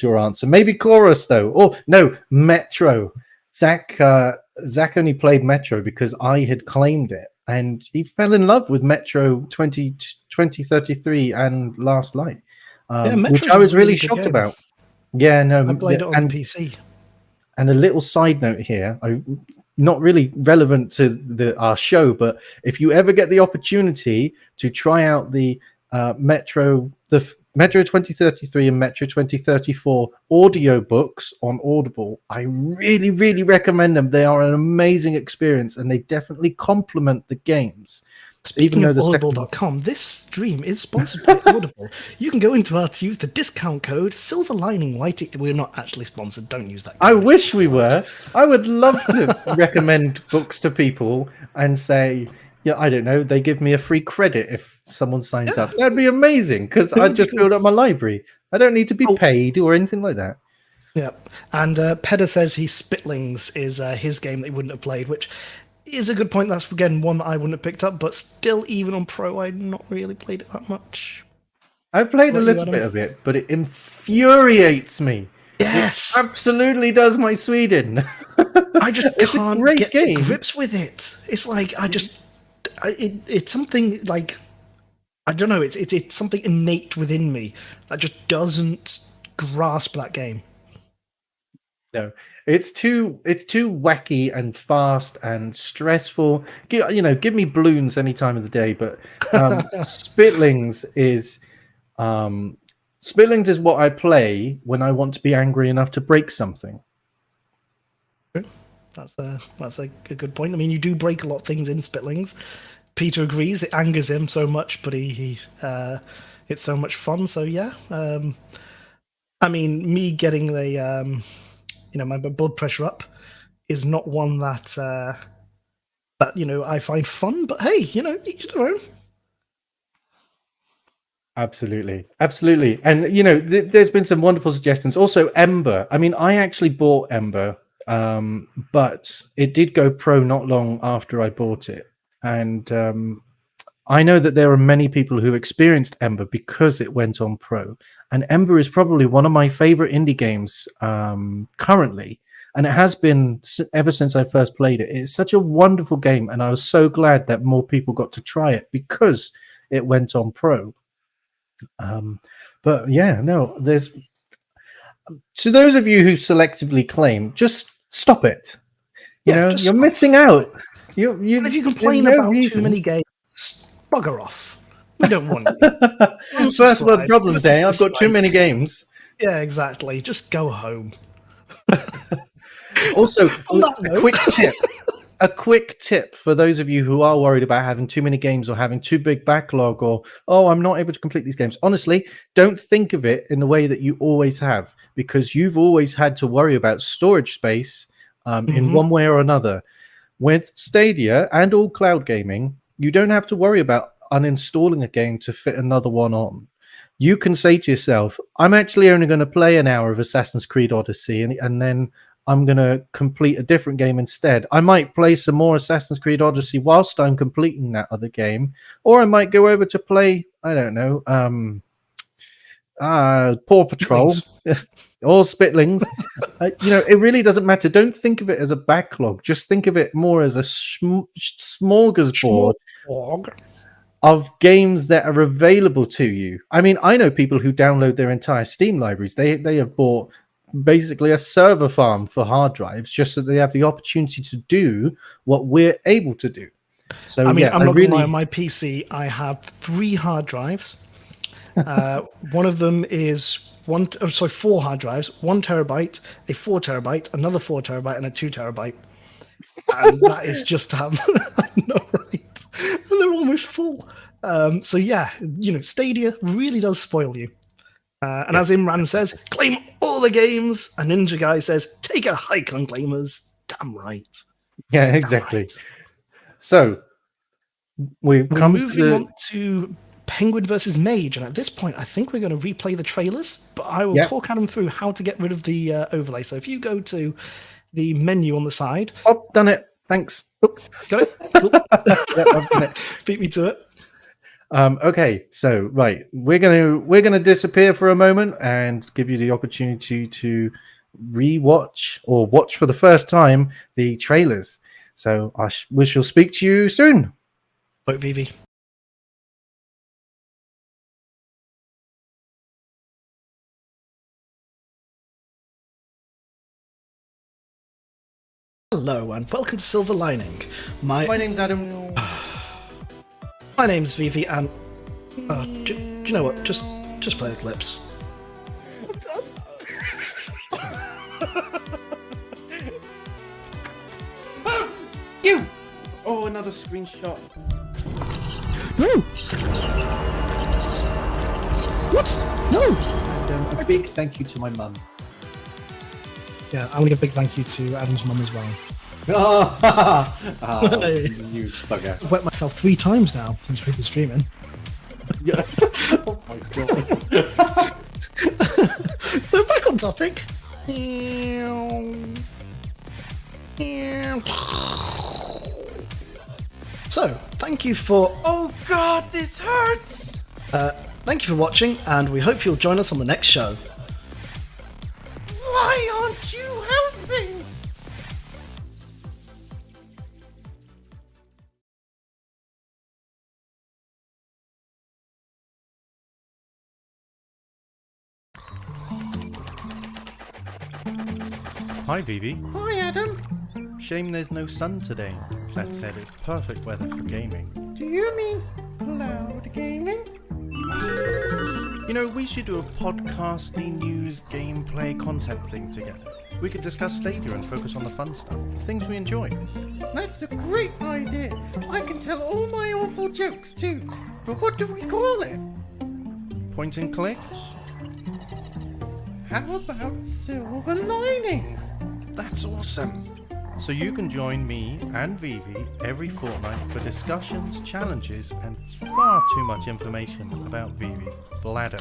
your answer. Maybe Chorus though. Oh no, Metro. Zach only played Metro because I had claimed it, and he fell in love with Metro 2033 and Last Light, which I was really shocked about. Yeah, no, I played it on PC. And a little side note here, not really relevant to our show, but if you ever get the opportunity to try out the Metro 2033 and Metro 2034 audio books on Audible, I really, really recommend them. They are an amazing experience, and they definitely complement the games. Speaking of Audible.com, this stream is sponsored by Audible. You can go into our to use the discount code Silver Lining White. We're not actually sponsored. Don't use that code. I wish we were. I would love to recommend books to people and say, yeah, I don't know, they give me a free credit if someone signs up. That'd be amazing, because I just build up my library. I don't need to be paid or anything like that. Yeah. And Peda says Spitlings is his game that he wouldn't have played, which is a good point. That's, again, one that I wouldn't have picked up, but still, even on Pro, I've not really played it that much. I played a little bit of it, but it infuriates me. Yes! It absolutely does my Sweden. I just can't get to grips with it. It's like, it's something like, I don't know, it's something innate within me that just doesn't grasp that game. No, it's too wacky and fast and stressful. Give me balloons any time of the day. But Spitlings is what I play when I want to be angry enough to break something. That's a good point. I mean, you do break a lot of things in Spitlings. Peter agrees. It angers him so much, but it's so much fun. So yeah, I mean, me getting the my blood pressure up is not one that I find fun. But hey, each their own. Absolutely. And there's been some wonderful suggestions. Also, Ember. I mean, I actually bought Ember, but it did go pro not long after I bought it. And I know that there are many people who experienced Ember because it went on pro. And Ember is probably one of my favorite indie games currently. And it has been ever since I first played it. It's such a wonderful game. And I was so glad that more people got to try it because it went on pro. But yeah, no, there's... To those of you who selectively claim, just stop it. You're missing out. And if you complain about too many games, bugger off. We don't want you. First world problems, I've got too many games. Yeah, exactly. Just go home. Also, a quick tip for those of you who are worried about having too many games or having too big backlog or, I'm not able to complete these games. Honestly, don't think of it in the way that you always have, because you've always had to worry about storage space in one way or another. With Stadia and all cloud gaming, you don't have to worry about uninstalling a game to fit another one on. you can say to yourself, I'm actually only going to play an hour of Assassin's Creed Odyssey, and then I'm going to complete a different game instead. I might play some more Assassin's Creed Odyssey whilst I'm completing that other game, or I might go over to play, I don't know, Paw Patrol or Spitlings. It really doesn't matter. Don't think of it as a backlog. Just think of it more as a smorgasbord of games that are available to you. I mean, I know people who download their entire Steam libraries. They have bought basically a server farm for hard drives just so they have the opportunity to do what we're able to do. So I mean, I'm not gonna lie, on my PC I have 3 hard drives. One of them is 4 hard drives, 1 terabyte, a 4 terabyte, another 4 terabyte, and a 2 terabyte. And that is just I know, right? And they're almost full. So yeah, Stadia really does spoil you. And as Imran says, claim all the games. And Ninja Guy says, take a hike on claimers. Damn right. Yeah, exactly. Right. So we're moving on to Penguin versus Mage, and at this point I think we're going to replay the trailers, but I will talk Adam through how to get rid of the overlay. So if you go to the menu on the side, done it, thanks. Got it. Cool. I've done it. Beat me to it. Okay, so right, we're gonna disappear for a moment and give you the opportunity to re-watch or watch for the first time the trailers. So we shall speak to you soon. Vote Vivi. Hello and welcome to Silver Lining. My name's Adam. My name's Vivi, and do you know what? Just play the clips. You! Oh, another screenshot. No! What? No! And a big thank you to my mum. Yeah, I'm gonna give a big thank you to Adam's mum as well. You bugger. I've wet myself 3 times now since we've been streaming. Yeah. Oh my god. We're back on topic. So, thank you for... Oh god, this hurts! Thank you for watching, and we hope you'll join us on the next show. Why aren't you helping? Hi, Vivi. Hi, Adam. Shame there's no sun today. That said, it's perfect weather for gaming. Do you mean cloud gaming? We should do a podcasting, news, gameplay, content thing together. We could discuss Stadia and focus on the fun stuff, things we enjoy. That's a great idea. I can tell all my awful jokes too. But what do we call it? Point and click? How about Silver Lining? That's awesome. So you can join me and Vivi every fortnight for discussions, challenges, and far too much information about Vivi's bladder.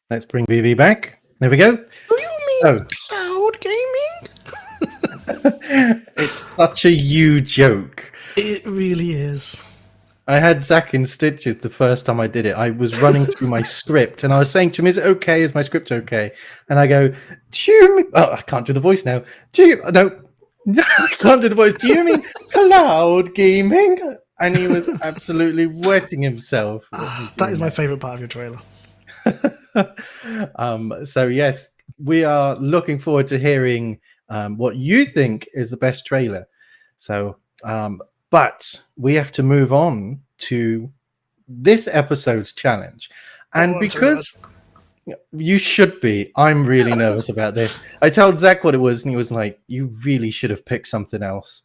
Let's bring Vivi back. There we go. Do you mean cloud gaming? It's such a you joke. It really is. I had Zach in stitches the first time I did it. I was running through my script and I was saying to him, is it okay? Is my script okay? And I go, do you mean... Oh, I can't do the voice now. No, I can't do the voice. Do you mean cloud gaming? And he was absolutely wetting himself. That is my favourite part of your trailer. So yes, we are looking forward to hearing what you think is the best trailer. So, but we have to move on to this episode's challenge. And because you should be, I'm really nervous about this. I told Zach what it was, and he was like, you really should have picked something else.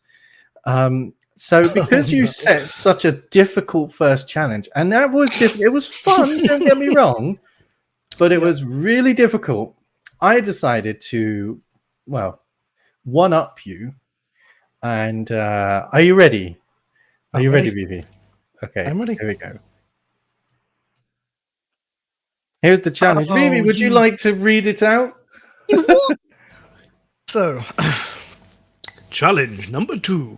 So because you set such a difficult first challenge, and that was it was fun, don't get me wrong, but it was really difficult. I decided to one up you. And are you ready? Are you ready, Vivi? Okay, I'm ready. here we go. Here's the challenge. Vivi, would you like to read it out? So, challenge number 2.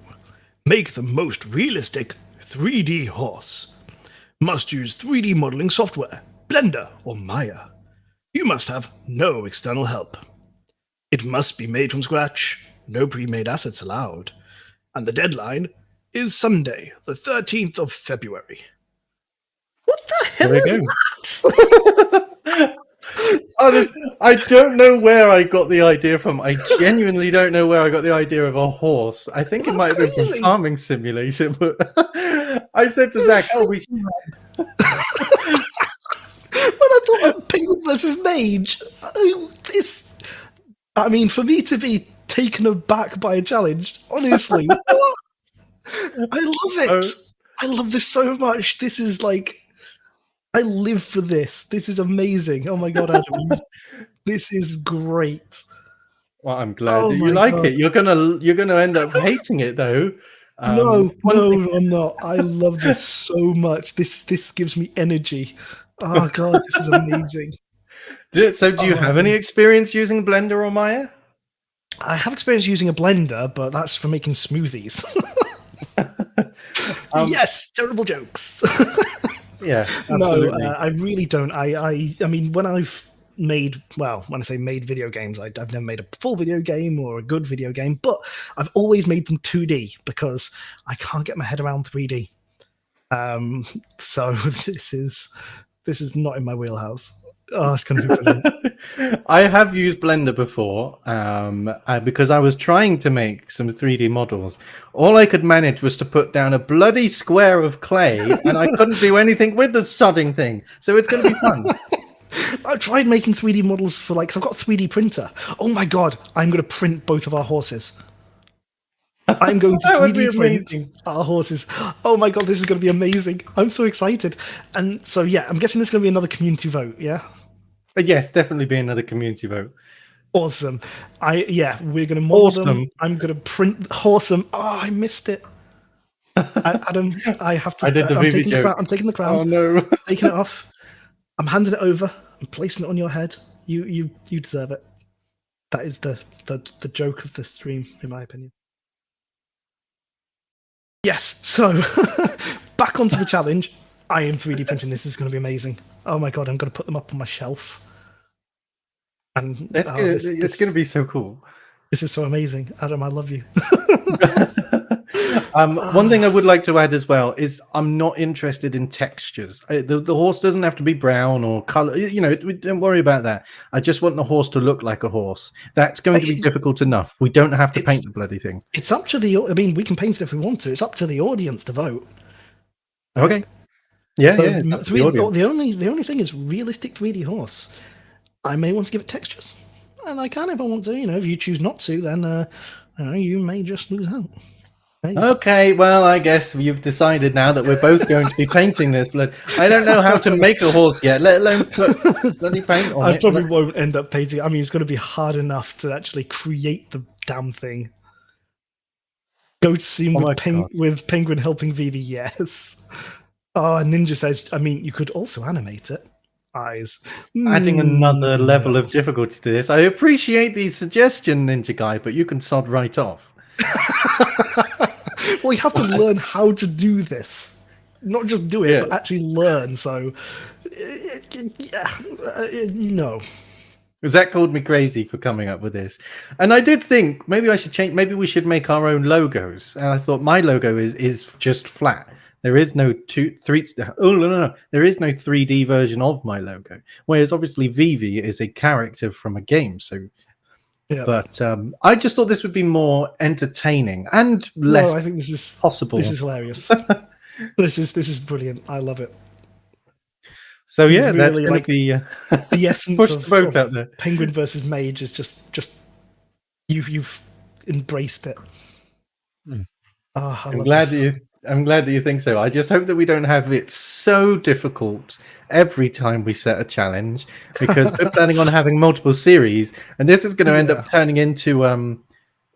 Make the most realistic 3D horse. Must use 3D modeling software, Blender or Maya. You must have no external help. It must be made from scratch, no pre-made assets allowed. And the deadline is Sunday, the 13th of February. What the hell is that? Honest, I don't know where I got the idea from. I genuinely don't know where I got the idea of a horse. I think it might have been from Farming Simulator, but I said to Zach, "Oh, we." When I thought of Penguin versus Mage, I mean, for me to be taken aback by a challenge, honestly, what? I love it. I love this so much. This is like, I live for this. This is amazing. Oh my god, Adam, this is great. Well, I'm glad that you like it. You're gonna end up hating it though. No, I'm not. I love this so much. This gives me energy. Oh god, this is amazing. So, do you have any experience using Blender or Maya? I have experience using a blender, but that's for making smoothies. Yes, terrible jokes. Yeah, absolutely. No, I really don't. I mean, when I've made, well, when I say made video games, I've never made a full video game or a good video game, but I've always made them 2D because I can't get my head around 3D. So this is not in my wheelhouse. Oh, it's going to be brilliant. I have used Blender before because I was trying to make some 3D models. All I could manage was to put down a bloody square of clay, and I couldn't do anything with the sodding thing. So it's going to be fun. I've tried making 3D models for I've got a 3D printer. Oh my god, I'm going to print both of our horses. I'm going to 3D print our horses. Oh my god, this is going to be amazing. I'm so excited. And so, yeah, I'm guessing there's going to be another community vote, yeah? Yes, definitely be another community vote. Awesome. We're going to model them. I'm going to print Horsem. Oh, I missed it. Adam, I have to. I did the Vivi joke. I'm taking the crown. Oh no. Taking it off. I'm handing it over. I'm placing it on your head. You deserve it. That is the joke of the stream, in my opinion. Yes, so back onto the challenge. I am 3D printing this. This is going to be amazing. Oh my god, I'm going to put them up on my shelf. And it's going to be so cool. This is so amazing. Adam, I love you. One thing I would like to add as well is I'm not interested in textures. The horse doesn't have to be brown or color. Don't worry about that. I just want the horse to look like a horse. That's going to be difficult enough. We don't have to paint the bloody thing. It's up to we can paint it if we want to. It's up to the audience to vote. Okay. Yeah. The only thing is realistic 3D horse. I may want to give it textures, and I can if I want to. If you choose not to, then you may just lose out. Okay, well, I guess you've decided now that we're both going to be painting this blood. I don't know how to make a horse yet, let alone put bloody paint on it. I probably won't end up painting. I mean, it's going to be hard enough to actually create the damn thing. Go to scene with Penguin helping Vivi, yes. Oh, Ninja says, I mean, you could also animate it. Eyes. Adding another level of difficulty to this. I appreciate the suggestion, Ninja Guy, but you can sod right off. Well, you have to learn how to do this. Not just do it, but actually learn. So, no. Zach called me crazy for coming up with this. And I did think maybe I should change. Maybe we should make our own logos. And I thought my logo is just flat. There is no there is no 3D version of my logo. Whereas obviously Vivi is a character from a game. So. Yeah. But I just thought this would be more entertaining and less. I think this is possible. This is hilarious. This is brilliant. I love it. So yeah, that's going to be the essence push of, the vote out there. Penguin versus Mage is just you've embraced it. I'm glad that I'm glad that you think so. I just hope that we don't have it so difficult every time we set a challenge, because we're planning on having multiple series, and this is going to end Yeah. up turning into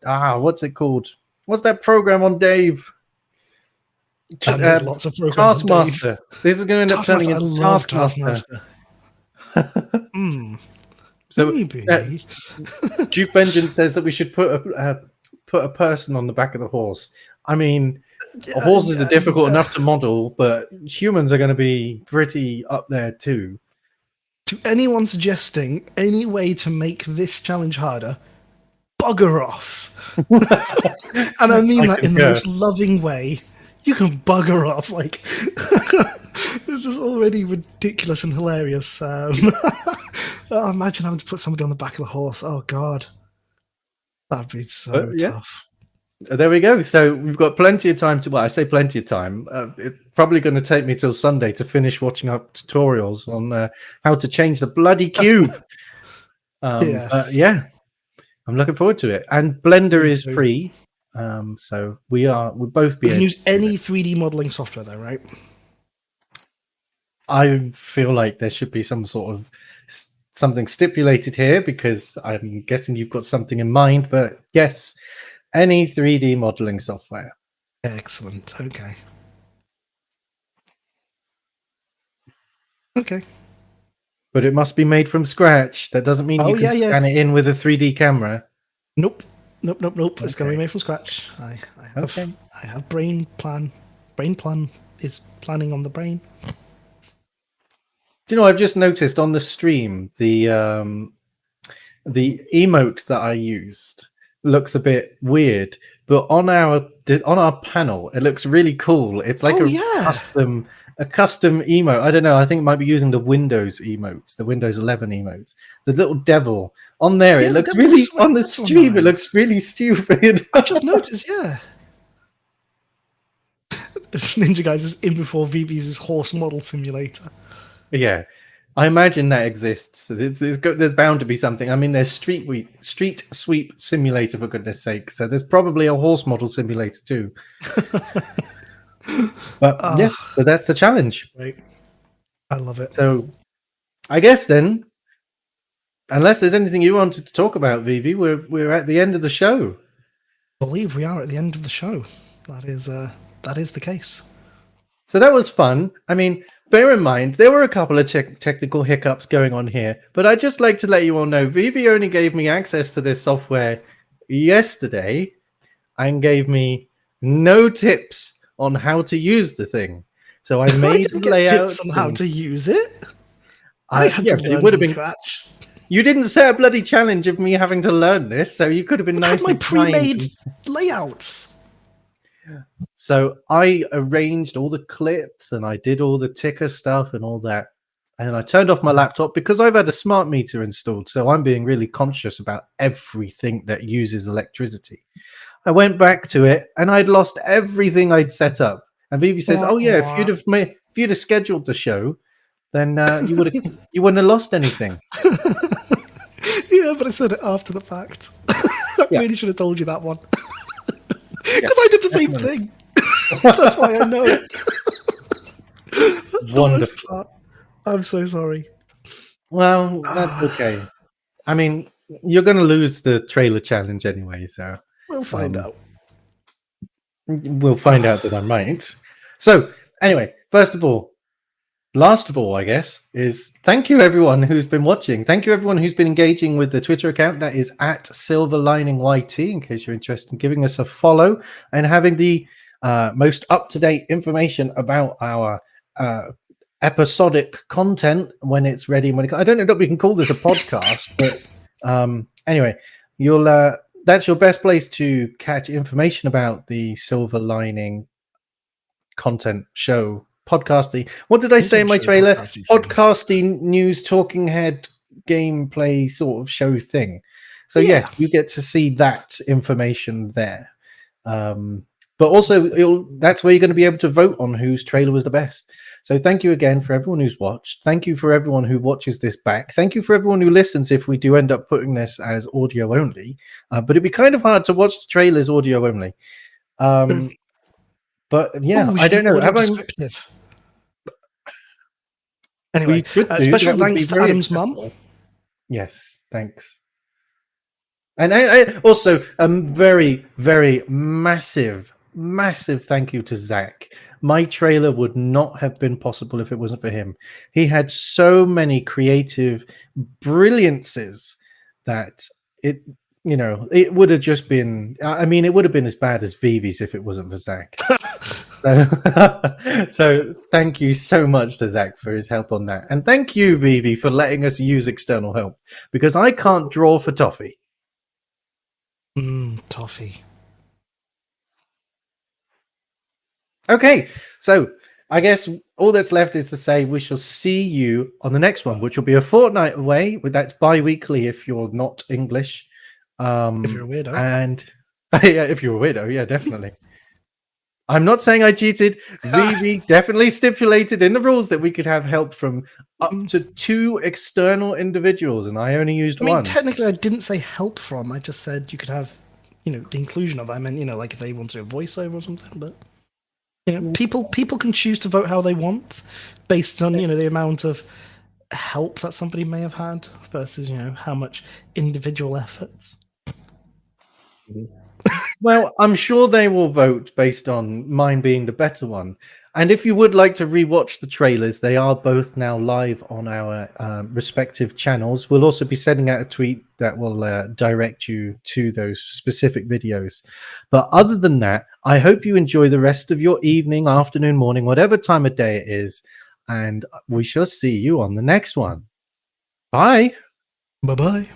what's it called? What's that program on Dave? There's lots of programs on Dave. Taskmaster. This is going to end up turning I into love Taskmaster. So Maybe. Duke Vengeance says that we should put a person on the back of the horse. I mean, horses are difficult enough to model, but humans are going to be pretty up there too. To anyone suggesting any way to make this challenge harder, bugger off. And I mean that in the most loving way. You can bugger off. Like, this is already ridiculous and hilarious. Imagine having to put somebody on the back of the horse. Oh, God. That'd be so tough. There we go. So we've got plenty of time to. Well, I say plenty of time. It's probably going to take me till Sunday to finish watching up tutorials on how to change the bloody cube. Yes. Yeah, I'm looking forward to it. And Blender is free, so we'll both be. You can use any 3D modeling software, though, right? I feel like there should be some sort of something stipulated here, because I'm guessing you've got something in mind. But yes. Any 3D modeling software. Excellent. Okay. But it must be made from scratch. That doesn't mean you can scan it in with a 3D camera. Nope. It's going to be made from scratch. I have brain plan. Brain plan is planning on the brain. Do you know, I've just noticed on the stream, the emote that I used looks a bit weird, but on our panel it looks really cool. It's like a custom emote. I don't know, I think it might be using the Windows emotes, the Windows 11 emotes. The little devil on there, it looks really on the stream nice. It looks really stupid. I just noticed. Ninja Guys is in before Vivi uses horse model simulator. Yeah, I imagine that exists. There's bound to be something. I mean, there's street sweep simulator, for goodness sake. So there's probably a horse model simulator too. But so that's the challenge. Right. I love it. So I guess then, unless there's anything you wanted to talk about, Vivi, we're at the end of the show. I believe we are at the end of the show. That is the case. So that was fun. I mean, bear in mind, there were a couple of technical hiccups going on here, but I'd just like to let you all know, Vivi only gave me access to this software yesterday and gave me no tips on how to use the thing. So I made layouts on how to use it. I had to learn from scratch. You didn't set a bloody challenge of me having to learn this, so you could have been nice. My pre-made layouts. So I arranged all the clips and I did all the ticker stuff and all that. And I turned off my laptop because I've had a smart meter installed. So I'm being really conscious about everything that uses electricity. I went back to it and I'd lost everything I'd set up. And Vivi says, "Oh yeah, if you'd have scheduled the show, then you wouldn't have lost anything." Yeah, but I said it after the fact. I really should have told you that one. Because I did the same thing. That's why I know it. That's the worst part. I'm so sorry. Well, that's okay. I mean, you're going to lose the trailer challenge anyway, so we'll find out. We'll find out that I'm right. So, anyway, last of all, I guess, is thank you everyone who's been watching. Thank you everyone who's been engaging with the Twitter account. That is at SilverliningYT, in case you're interested in giving us a follow and having the most up-to-date information about our episodic content when it's ready. I don't know that we can call this a podcast, but anyway, that's your best place to catch information about the Silver Lining content show. Podcasting. What did I say in my trailer? Podcasting, news, talking head, gameplay sort of show thing. So yes, you get to see that information there. But also, that's where you're going to be able to vote on whose trailer was the best. So thank you again for everyone who's watched. Thank you for everyone who watches this back. Thank you for everyone who listens if we do end up putting this as audio only. But it'd be kind of hard to watch the trailers audio only. But yeah, Ooh, we I should don't do know. audio Have I? descriptive. We Anyway, could do special that. Would be thanks to very Adam's mum. accessible. Yes, thanks. And I also very, very massive thank you to Zach. My trailer would not have been possible if it wasn't for him. He had so many creative brilliances that it would have just been. I mean, it would have been as bad as Vivi's if it wasn't for Zach. So thank you so much to Zach for his help on that, and thank you, Vivi, for letting us use external help because I can't draw for toffee. Toffee. Okay, so I guess all that's left is to say we shall see you on the next one, which will be a fortnight away. That's bi-weekly if you're not English. If you're a weirdo. And yeah, if you're a weirdo, yeah, definitely. I'm not saying I cheated. Vivi definitely stipulated in the rules that we could have help from up to 2 external individuals, and I only used I mean, one. technically, I didn't say help from. I just said you could have, the inclusion of. I meant, like if they wanted a voiceover or something. But people can choose to vote how they want, based on the amount of help that somebody may have had versus how much individual efforts. Well, I'm sure they will vote based on mine being the better one. And if you would like to rewatch the trailers, they are both now live on our respective channels. We'll also be sending out a tweet that will direct you to those specific videos. But other than that, I hope you enjoy the rest of your evening, afternoon, morning, whatever time of day it is. And we shall see you on the next one. Bye. Bye-bye.